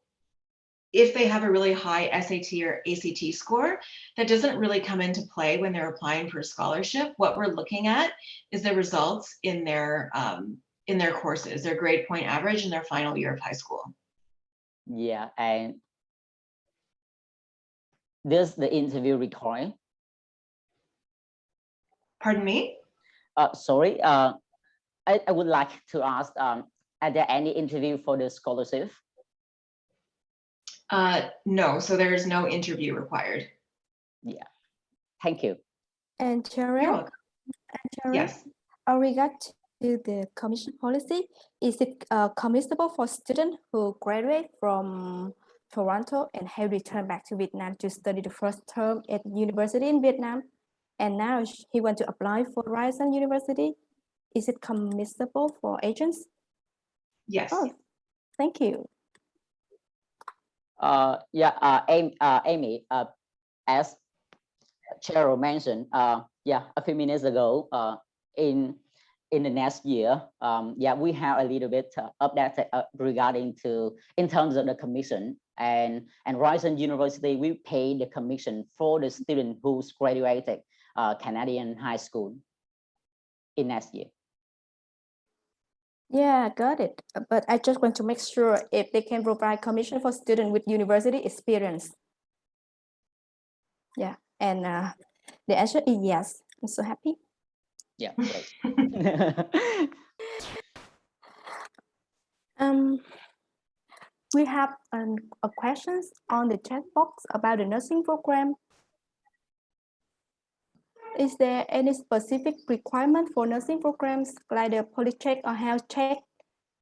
if they have a really high SAT or ACT score, that doesn't really come into play when they're applying for a scholarship. What we're looking at is the results in their courses, their grade point average in their final year of high school. Yeah, and does the interview require? Pardon me? Sorry, I would like to ask, are there any interview for the scholarship? No, so there's no interview required. Yeah, thank you. And You're Cheryl, welcome. Yes. regard to the commission policy, is it commissible for students who graduate from Toronto and have returned back to Vietnam to study the first term at university in Vietnam, and now he wants to apply for Ryerson University? Is it commissible for agents? Yes. Oh, thank you. Amy, as Cheryl mentioned, a few minutes ago, in in the next year, yeah, we have a little bit update regarding to in terms of the commission, and Ryerson University, we pay the commission for the student who's graduated Canadian high school in next year. Yeah, got it. But I just want to make sure if they can provide commission for students with university experience. Yeah, and the answer is yes. I'm so happy. Yeah, great. We have a questions on the chat box about the nursing program. Is there any specific requirement for nursing programs like the polycheck or health check?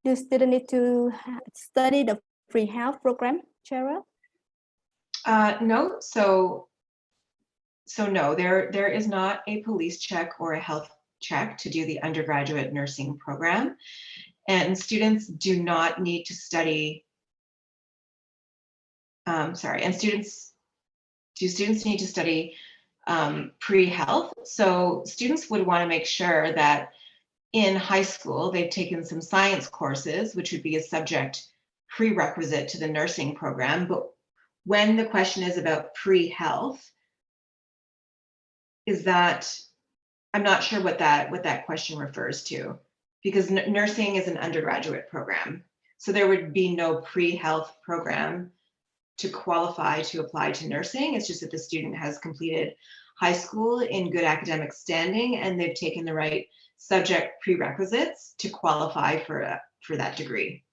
Do students need to study the free health program, Cheryl? No, so no, there is not a police check or a health check to do the undergraduate nursing program. And students do not need to study, do students need to study pre-health? So students would want to make sure that in high school, they've taken some science courses, which would be a subject prerequisite to the nursing program. But when the question is about pre-health, is that, I'm not sure what that question refers to, because nursing is an undergraduate program. So there would be no pre-health program to qualify to apply to nursing. It's just that the student has completed high school in good academic standing and they've taken the right subject prerequisites to qualify for that degree.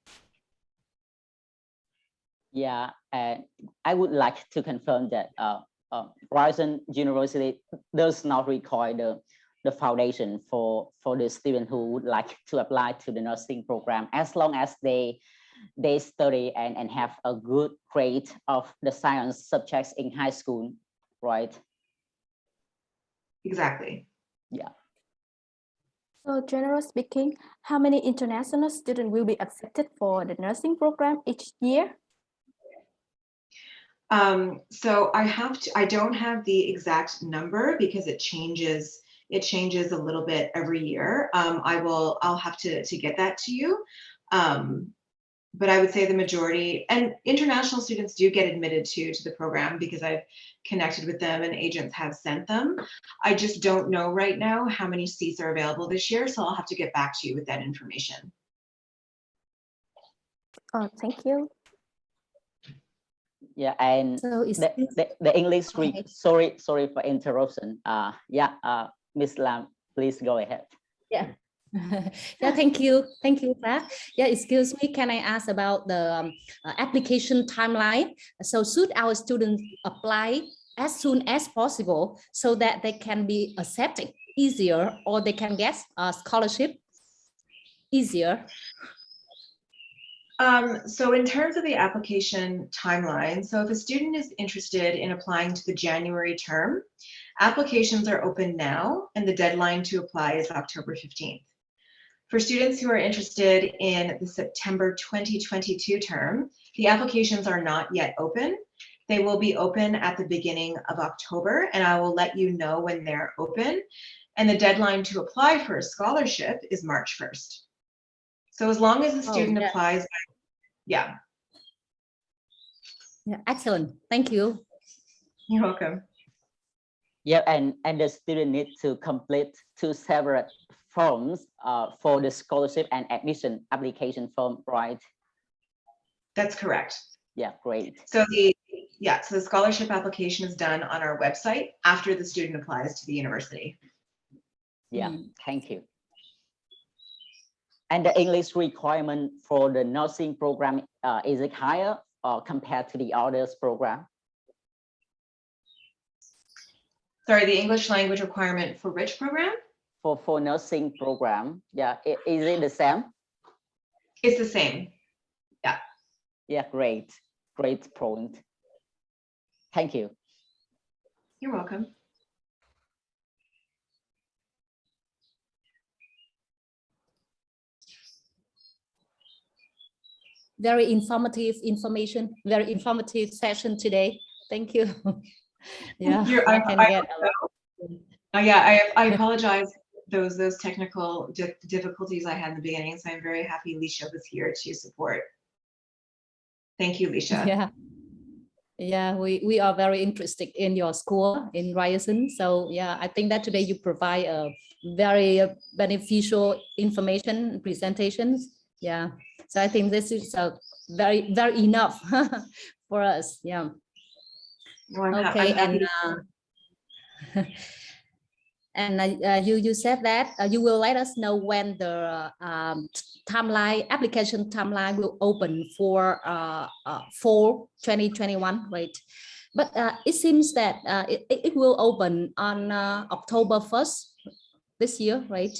Yeah, and I would like to confirm that Ryerson University does not require the foundation for the student who would like to apply to the nursing program, as long as they study and have a good grade of the science subjects in high school, right? Exactly. Yeah. So generally speaking, how many international students will be accepted for the nursing program each year? So I don't have the exact number because it changes a little bit every year. I'll have to get that to you. But I would say the majority, and international students do get admitted to the program because I've connected with them and agents have sent them. I just don't know right now how many seats are available this year, so I'll have to get back to you with that information. Oh, thank you. Yeah, and So it's the English sorry for interruption. Miss Lam, please go ahead. yeah. Yeah, thank you, Pat. Yeah, excuse me, can I ask about the application timeline? So should our students apply as soon as possible so that they can be accepted easier, or they can get a scholarship easier? So in terms of the application timeline, so if a student is interested in applying to the January term, applications are open now and the deadline to apply is October 15th. For students who are interested in the September 2022 term, the applications are not yet open. They will be open at the beginning of October, and I will let you know when they're open. And the deadline to apply for a scholarship is March 1st. So as long as the student applies, yeah. Yeah, excellent. Thank you. You're welcome. Yeah, and the student need to complete 2 separate forms for the scholarship and admission application form, right? That's correct. Yeah, great. So the scholarship application is done on our website after the student applies to the university. Yeah, thank you. And the English requirement for the nursing program, is it higher compared to the others program? Sorry, the English language requirement for which program? For nursing program, yeah, is it the same? It's the same. Yeah. Yeah, great point. Thank you. You're welcome. Very informative very informative session today. Thank you. Yeah, I apologize. those technical difficulties I had in the beginning. So I'm very happy Lisha was here to support. Thank you, Lisha. Yeah. Yeah, we are very interested in your school in Ryerson. So yeah, I think that today you provide a very beneficial information presentations. Yeah, so I think this is a very enough for us. Yeah. No, I'm Okay, happy and you said that you will let us know when the application timeline will open for fall 2021, right? But it seems that it will open on October 1st this year, right?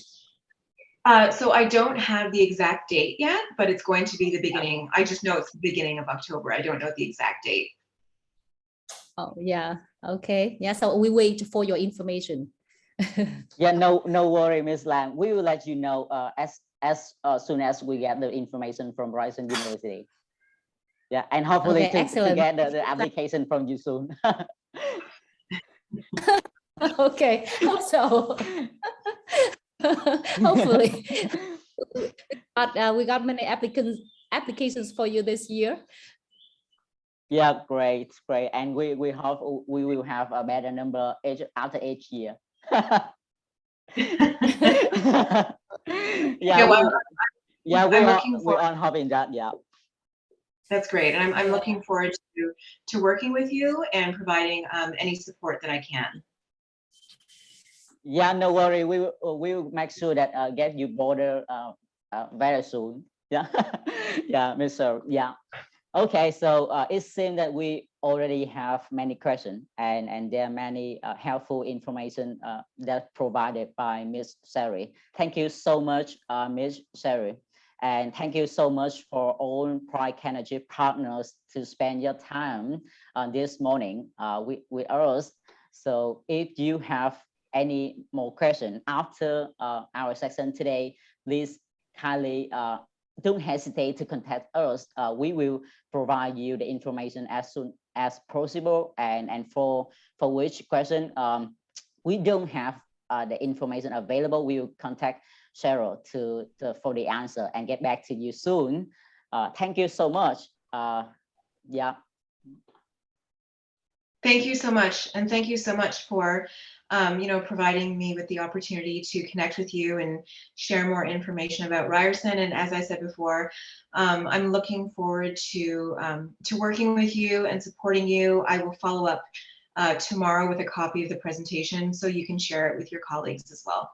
So I don't have the exact date yet, but it's going to be the beginning. I just know it's the beginning of October. I don't know the exact date. Oh yeah, okay. Yeah, so we wait for your information. Yeah, no worry, Miss Lam. We will let you know as soon as we get the information from Ryerson University. Yeah, and hopefully Okay, to get the application from you soon. Okay, hope so. Hopefully. But we got many applications for you this year. Yeah, great. And we hope we will have a better number after each year. Yeah, we're on hoping that, yeah. That's great. And I'm looking forward to working with you and providing any support that I can. Yeah, no worry. We will make sure that get you border very soon. Yeah, yeah, Mr. Yeah. Okay, so it seems that we already have many questions and there are many helpful information that provided by Ms. Sari. Thank you so much, Ms. Sari. And thank you so much for all Pride Energy partners to spend your time this morning with us. So if you have any more questions after our session today, please kindly don't hesitate to contact us. We will provide you the information as soon as possible. And for which question we don't have the information available, we will contact Cheryl for the answer and get back to you soon. Thank you so much. Yeah. Thank you so much. And thank you so much for providing me with the opportunity to connect with you and share more information about Ryerson. And as I said before, I'm looking forward to working with you and supporting you. I will follow up tomorrow with a copy of the presentation so you can share it with your colleagues as well.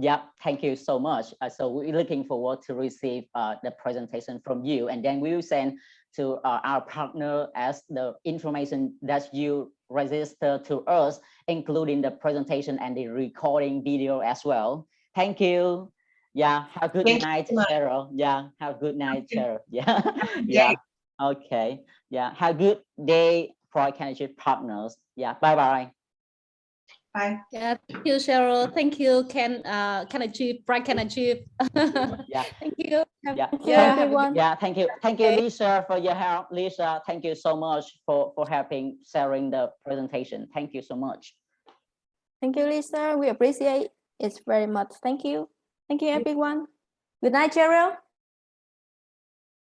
Yeah, thank you so much. So we're looking forward to receive the presentation from you, and then we will send to our partner as the information that you register to us, including the presentation and the recording video as well. Thank you. Yeah, have a good night, Cheryl. Yeah, have a good night, Cheryl. Yeah, yeah. Okay. Yeah, have a good day, Pride Energy partners. Yeah, bye-bye. Bye. Yeah, thank you, Cheryl. Thank you, Pride can achieve. Yeah. Thank you. Yeah, everyone. Yeah, thank you, Lisa, for your help. Lisa, thank you so much for helping sharing the presentation. Thank you so much. Thank you, Lisa. We appreciate it very much. Thank you. Thank you, everyone. Good night, Cheryl.